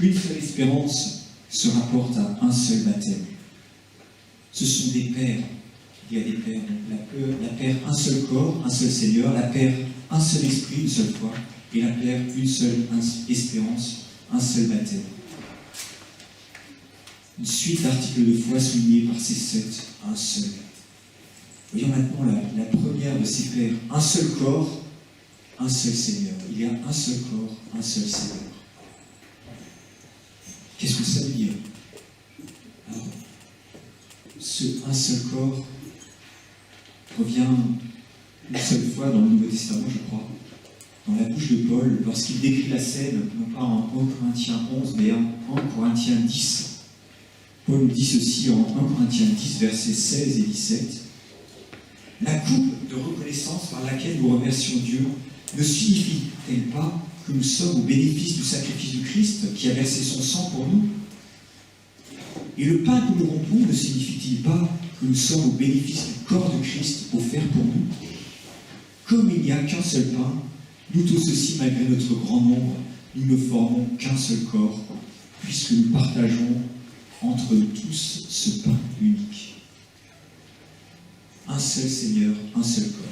Une seule espérance se rapporte à un seul baptême. Ce sont des pères. Il y a des pères. La Père, un seul corps, un seul Seigneur. La Père, un seul esprit, une seule foi. Et la Père, une seule espérance, un seul baptême. une suite d'articles de foi soulignés par ces 7, un seul. Voyons maintenant la première de ces pères. Un seul corps, un seul Seigneur. Il y a un seul corps, un seul Seigneur. Qu'est-ce que ça veut dire? Alors, ce un seul corps revient une seule fois dans le Nouveau Testament, je crois, dans la bouche de Paul, lorsqu'il décrit la scène, non pas en 1 Corinthiens 11, mais en 1 Corinthiens 10. Paul nous dit ceci en 1 Corinthiens 10, versets 16 et 17. « La coupe de reconnaissance par laquelle nous remercions Dieu ne signifie-t-elle pas que nous sommes au bénéfice du sacrifice du Christ qui a versé son sang pour nous? Et le pain que nous rompons ne signifie-t-il pas que nous sommes au bénéfice du corps de Christ offert pour nous? Comme il n'y a qu'un seul pain, nous tous aussi, malgré notre grand nombre, nous ne formons qu'un seul corps, puisque nous partageons entre tous ce pain unique. » Un seul Seigneur, un seul corps.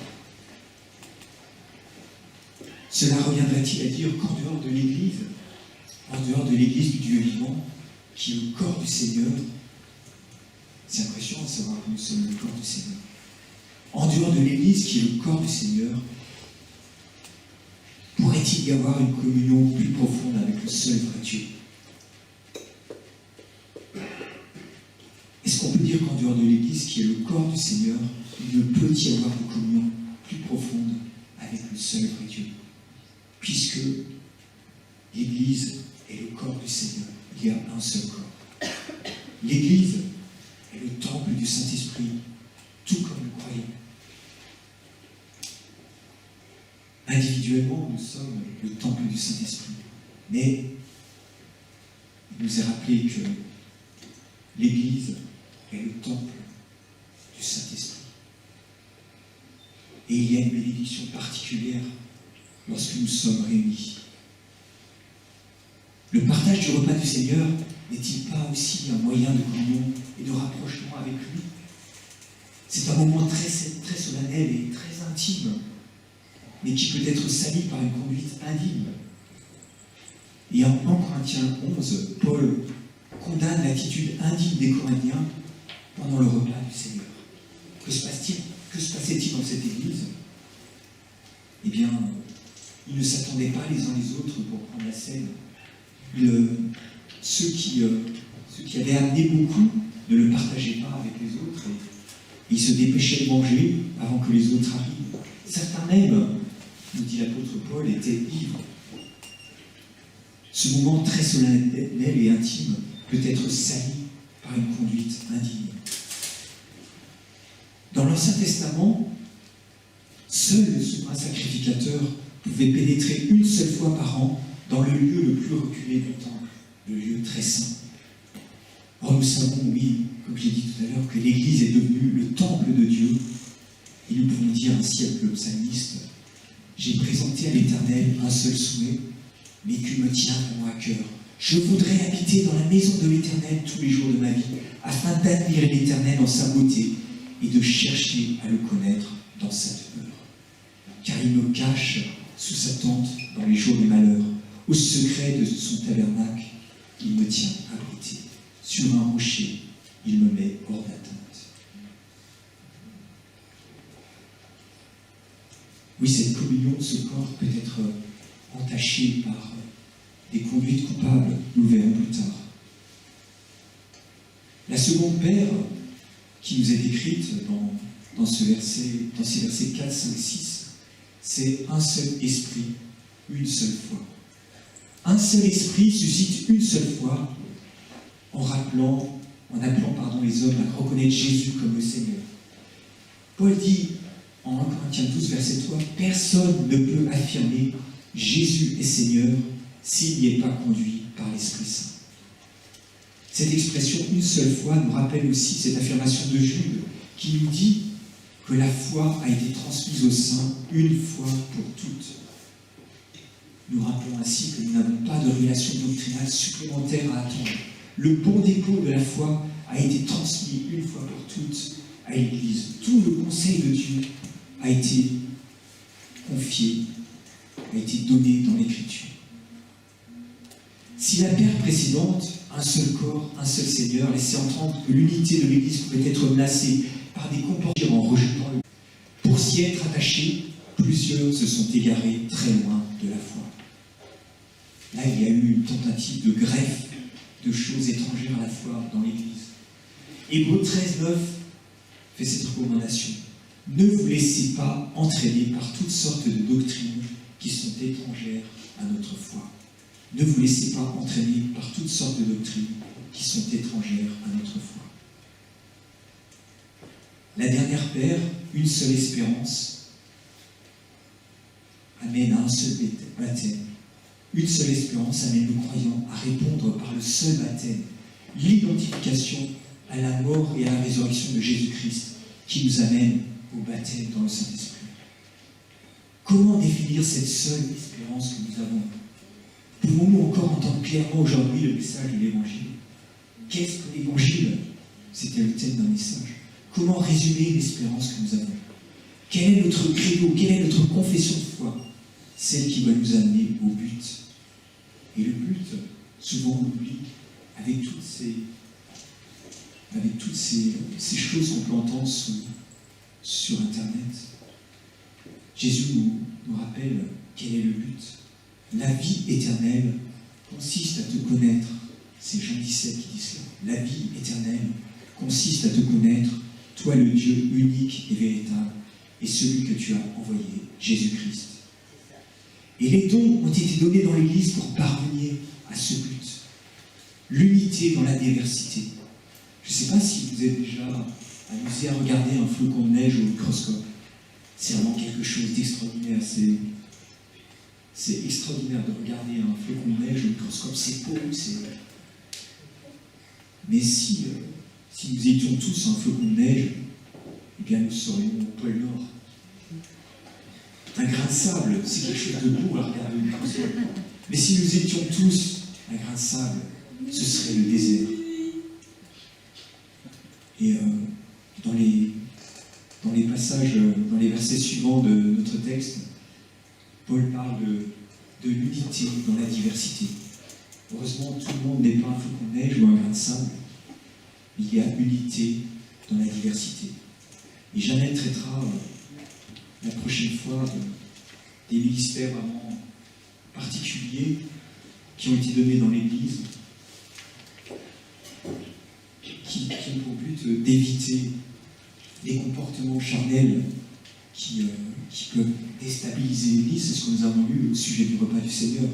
Cela reviendrait-il à dire qu'en dehors de l'Église du Dieu vivant, qui est le corps du Seigneur, c'est impressionnant de savoir que nous sommes le corps du Seigneur. En dehors de l'Église qui est le corps du Seigneur, pourrait-il y avoir une communion plus profonde avec le seul vrai Dieu? Est-ce qu'on peut dire qu'en dehors de l'Église qui est le corps du Seigneur, il ne peut y avoir une communion plus profonde avec le seul vrai Dieu? Puisque l'Église est le corps du Seigneur, il y a un seul corps. L'Église est le temple du Saint-Esprit, tout comme le croyant. Individuellement, nous sommes le temple du Saint-Esprit. Mais il nous est rappelé que l'Église est le temple du Saint-Esprit. Et il y a une bénédiction particulière lorsque nous sommes réunis. Le partage du repas du Seigneur n'est-il pas aussi un moyen de communion et de rapprochement avec lui? C'est un moment très solennel et très intime, mais qui peut être sali par une conduite indigne. Et en 1 Corinthiens 11, Paul condamne l'attitude indigne des Corinthiens pendant le repas du Seigneur. Que se passait-il dans cette église? Eh bien, ils ne s'attendaient pas les uns les autres pour prendre la scène. Ceux qui avaient amené beaucoup ne le partageaient pas avec les autres et ils se dépêchaient de manger avant que les autres arrivent. Certains même, nous dit l'apôtre Paul, étaient ivres. Ce moment très solennel et intime peut être sali par une conduite indigne. Dans l'Ancien Testament, seul le souverain sacrificateur pouvait pénétrer une seule fois par an dans le lieu le plus reculé du temple, le lieu très saint. Or nous savons, oui, comme j'ai dit tout à l'heure, que l'Église est devenue le temple de Dieu. Et nous pouvons dire ainsi avec le psalmiste: « J'ai présenté à l'Éternel un seul souhait, mais qui me tient vraiment à cœur. Je voudrais habiter dans la maison de l'Éternel tous les jours de ma vie, afin d'admirer l'Éternel dans sa beauté et de chercher à le connaître dans sa demeure. Car il me cache sous sa tente dans les jours du malheur. Au secret de son tabernacle, il me tient abrité. Sur un rocher, il me met hors d'atteinte. » Oui, cette communion de ce corps peut être entachée par des conduites coupables, nous le verrons plus tard. La seconde paire qui nous est décrite dans ces versets 4, 5, 6, c'est un seul esprit, une seule foi. Un seul esprit suscite une seule foi en appelant les hommes à reconnaître Jésus comme le Seigneur. Paul dit en 1 Corinthiens 12, verset 3, « Personne ne peut affirmer Jésus est Seigneur s'il n'y est pas conduit par l'Esprit Saint. » Cette expression « une seule foi » nous rappelle aussi cette affirmation de Jude qui nous dit que la foi a été transmise aux saints une fois pour toutes. Nous rappelons ainsi que nous n'avons pas de révélation doctrinale supplémentaire à attendre. Le bon dépôt de la foi a été transmis une fois pour toutes à l'Église. Tout le conseil de Dieu a été confié, a été donné dans l'Écriture. Si la paire précédente, un seul corps, un seul Seigneur, laissait entendre que l'unité de l'Église pouvait être menacée par des comportements en rejetant le... Pour s'y être attachés, plusieurs se sont égarés très loin de la foi. Là, il y a eu une tentative de greffe de choses étrangères à la foi dans l'Église. Hébreux 13:9 fait cette recommandation. Ne vous laissez pas entraîner par toutes sortes de doctrines qui sont étrangères à notre foi. Ne vous laissez pas entraîner par toutes sortes de doctrines qui sont étrangères à notre foi. La dernière paire, une seule espérance, amène à un seul baptême. Une seule espérance amène le croyant à répondre par le seul baptême, l'identification à la mort et à la résurrection de Jésus-Christ qui nous amène au baptême dans le Saint-Esprit. Comment définir cette seule espérance que nous avons? Pouvons-nous encore entendre clairement aujourd'hui le message de l'Évangile? Qu'est-ce que l'Évangile? C'était le thème d'un message. Comment résumer l'espérance que nous avons? Quel est notre credo? Quelle est notre confession de foi? Celle qui va nous amener au but. Et le but, souvent on l'oublie, avec toutes ces choses qu'on peut entendre sur Internet. Jésus nous rappelle quel est le but. La vie éternelle consiste à te connaître. C'est Jean 17 qui dit cela. La vie éternelle consiste à te connaître, toi le Dieu unique et véritable, et celui que tu as envoyé, Jésus-Christ. Et les dons ont été donnés dans l'Église pour parvenir à ce but. L'unité dans la diversité. Je ne sais pas si vous êtes déjà amusé à regarder un flocon de neige au microscope. C'est vraiment quelque chose d'extraordinaire. C'est extraordinaire de regarder un flocon de neige au microscope. C'est beau, c'est... Mais si nous étions tous un flocon de neige, eh bien nous serions au pôle Nord. Un grain de sable, c'est quelque chose de beau à regarder au microscope. Mais si nous étions tous un grain de sable, ce serait le désert. Et dans les versets suivants de notre texte, Paul parle de l'unité dans la diversité. Heureusement, tout le monde n'est pas un flocon de neige ou un grain de sable. Il y a unité dans la diversité. Et Jeannette traitera la prochaine fois des ministères vraiment particuliers qui ont été donnés dans l'Église, qui ont pour but d'éviter les comportements charnels qui peuvent déstabiliser l'Église. C'est ce que nous avons lu au sujet du repas du Seigneur.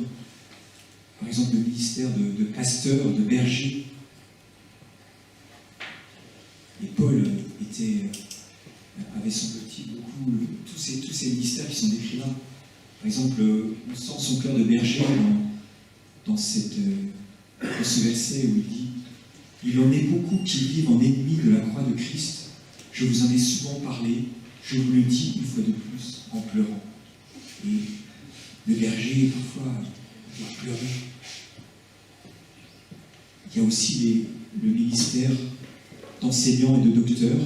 Par exemple, le ministère de pasteur, de berger. Et Paul avait semble-t-il beaucoup tous ces ministères qui sont décrits là. Par exemple, on sent son cœur de berger dans ce verset où il dit « Il en est beaucoup qui vivent en ennemis de la croix de Christ. Je vous en ai souvent parlé, je vous le dis une fois de plus en pleurant. » Et le berger, parfois, doit pleurer. Il y a aussi le ministère d'enseignants et de docteurs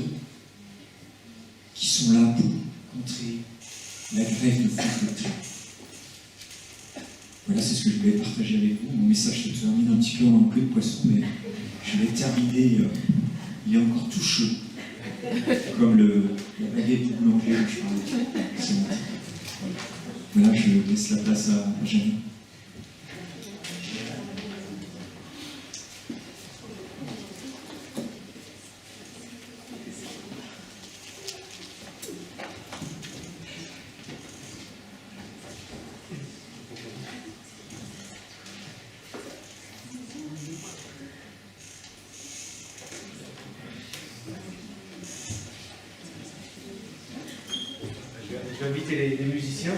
qui sont là pour contrer la grève de fausses doctrines. Voilà, c'est ce que je voulais partager avec vous. Mon message se termine un petit peu en queue de poisson, mais je vais terminer. Il est encore tout chaud, comme la baguette du boulanger dont je parlais. Voilà, je laisse la place à Jeanne. Je vais inviter les musiciens.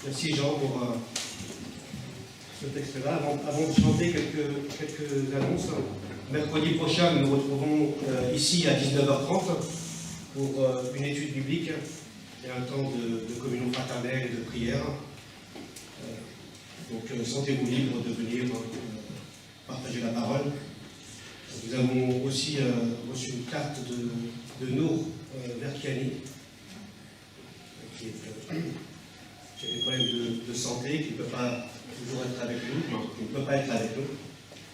Merci Jean pour ce texte-là. Avant de chanter quelques annonces, mercredi prochain, nous nous retrouvons ici à 19h30 pour une étude biblique et un temps de communion fraternelle et de prière. Donc sentez-vous libre de venir partager la parole. Nous avons aussi reçu une carte de Nour Verkiani, qui a des problèmes de santé, qui ne peut pas toujours être avec nous, qui ne peut pas être avec nous.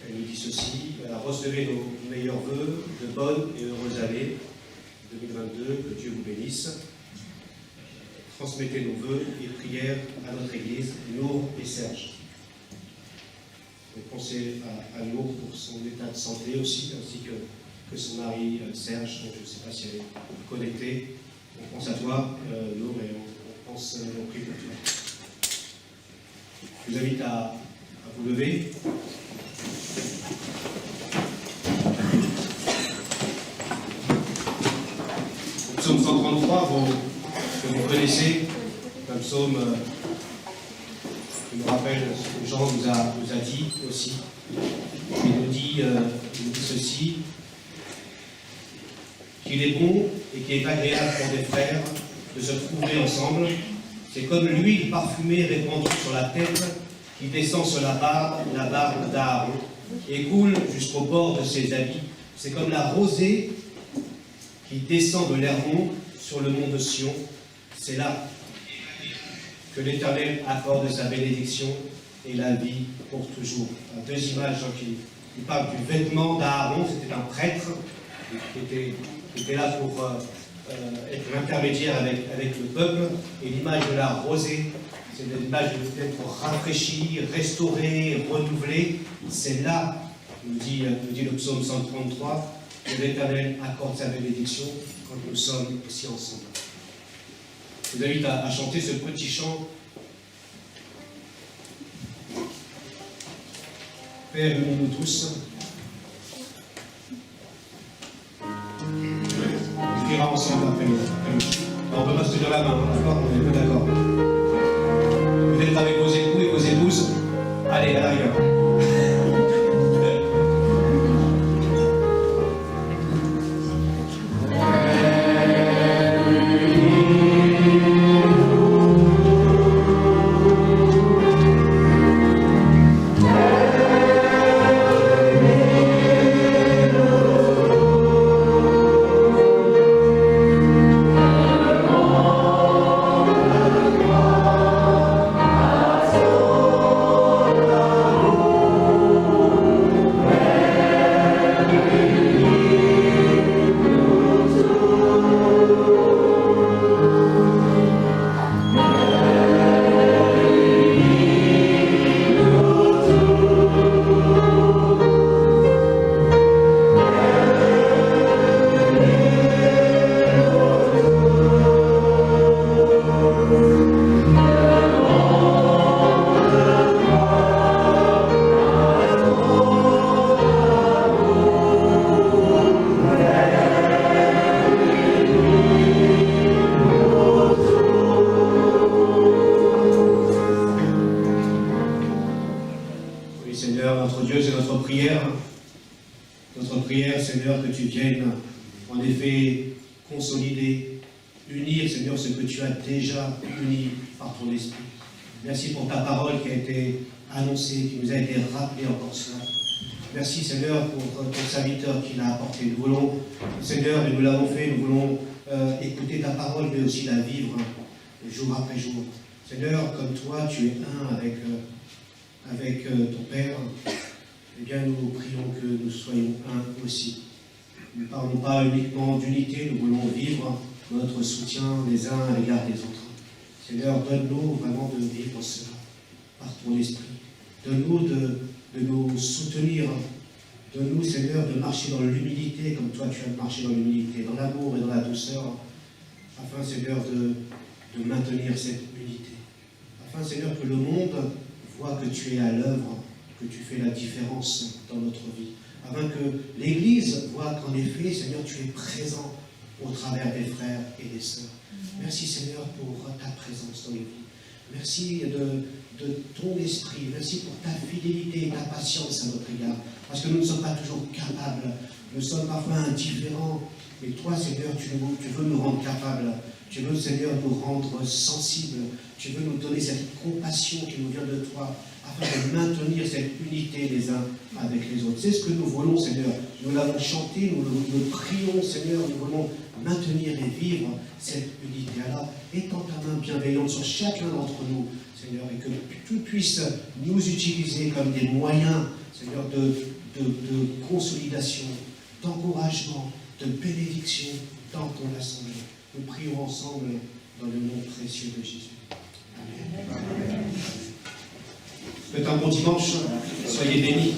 Elle nous dit ceci: recevez nos meilleurs vœux de bonnes et heureuses années 2022, que Dieu vous bénisse. Transmettez nos vœux et prières à notre Église, Nour et Serge. Donc, pensez à Nour pour son état de santé aussi, ainsi que son mari Serge. Donc, je ne sais pas si elle est connectée. On pense à toi, Nour, et on prie pour toi. Je vous invite à vous lever. Le psaume 133, que vous connaissez, un psaume qui nous rappelle ce que Jean nous a dit aussi. Il nous dit ceci: qu'il est bon et qu'il est agréable pour des frères de se trouver ensemble. C'est comme l'huile parfumée répandue sur la tête qui descend sur la barbe d'Aaron et coule jusqu'au bord de ses habits. C'est comme la rosée qui descend de l'Hermon sur le mont de Sion. C'est là que l'Éternel accorde sa bénédiction et la vie pour toujours. Deux images qui parlent du vêtement d'Aaron. C'était un prêtre qui était là pour être l'intermédiaire avec le peuple. Et l'image de la rosée, c'est l'image d'être rafraîchi, restauré, renouvelé. C'est là, nous dit le psaume 133, que l'Éternel accorde sa bénédiction quand nous sommes aussi ensemble. Je vous invite à chanter ce petit chant. Père, unis-nous tous. On ira ensemble après nous. On ne peut pas se tenir la main, d'accord? On est peu d'accord. Vous êtes avec vos époux et vos épouses. Allez, à l'arrière. Notre prière, Seigneur, que tu viennes en effet consolider, unir, Seigneur, ce que tu as déjà uni par ton esprit. Merci pour ta parole qui a été annoncée, qui nous a été rappelée encore cela. Merci, Seigneur, pour ton serviteur qui l'a apporté. Nous voulons, Seigneur, et nous l'avons fait, nous voulons écouter ta parole, mais aussi la vivre jour après jour. Seigneur, comme toi, tu es un avec ton Père. Eh bien, nous prions que nous soyons un aussi. Nous ne parlons pas uniquement d'unité, nous voulons vivre notre soutien les uns à l'égard des autres. Seigneur, donne-nous vraiment de vivre cela par ton esprit. Donne-nous de nous soutenir. Donne-nous, Seigneur, de marcher dans l'humilité comme toi tu as marché dans l'humilité, dans l'amour et dans la douceur, afin, Seigneur, de maintenir cette unité. Afin, Seigneur, que le monde voit que tu es à l'œuvre, que tu fais la différence dans notre vie. Afin que l'Église voit qu'en effet, Seigneur, tu es présent au travers des frères et des sœurs. Merci, Seigneur, pour ta présence dans les vies. Merci de ton esprit. Merci pour ta fidélité et ta patience à notre égard. Parce que nous ne sommes pas toujours capables. Nous sommes parfois indifférents. Mais toi, Seigneur, tu veux nous rendre capables. Tu veux, Seigneur, nous rendre sensibles. Tu veux nous donner cette compassion qui nous vient de toi, afin de maintenir cette unité les uns avec les autres. C'est ce que nous voulons, Seigneur. Nous l'avons chanté, nous prions, Seigneur. Nous voulons maintenir et vivre cette unité. Alors, étends ta main bienveillante sur chacun d'entre nous, Seigneur, et que tu puisses nous utiliser comme des moyens, Seigneur, de consolidation, d'encouragement, de bénédiction dans ton assemblée. Nous prions ensemble dans le nom précieux de Jésus. Amen. Faites un bon dimanche. Soyez bénis.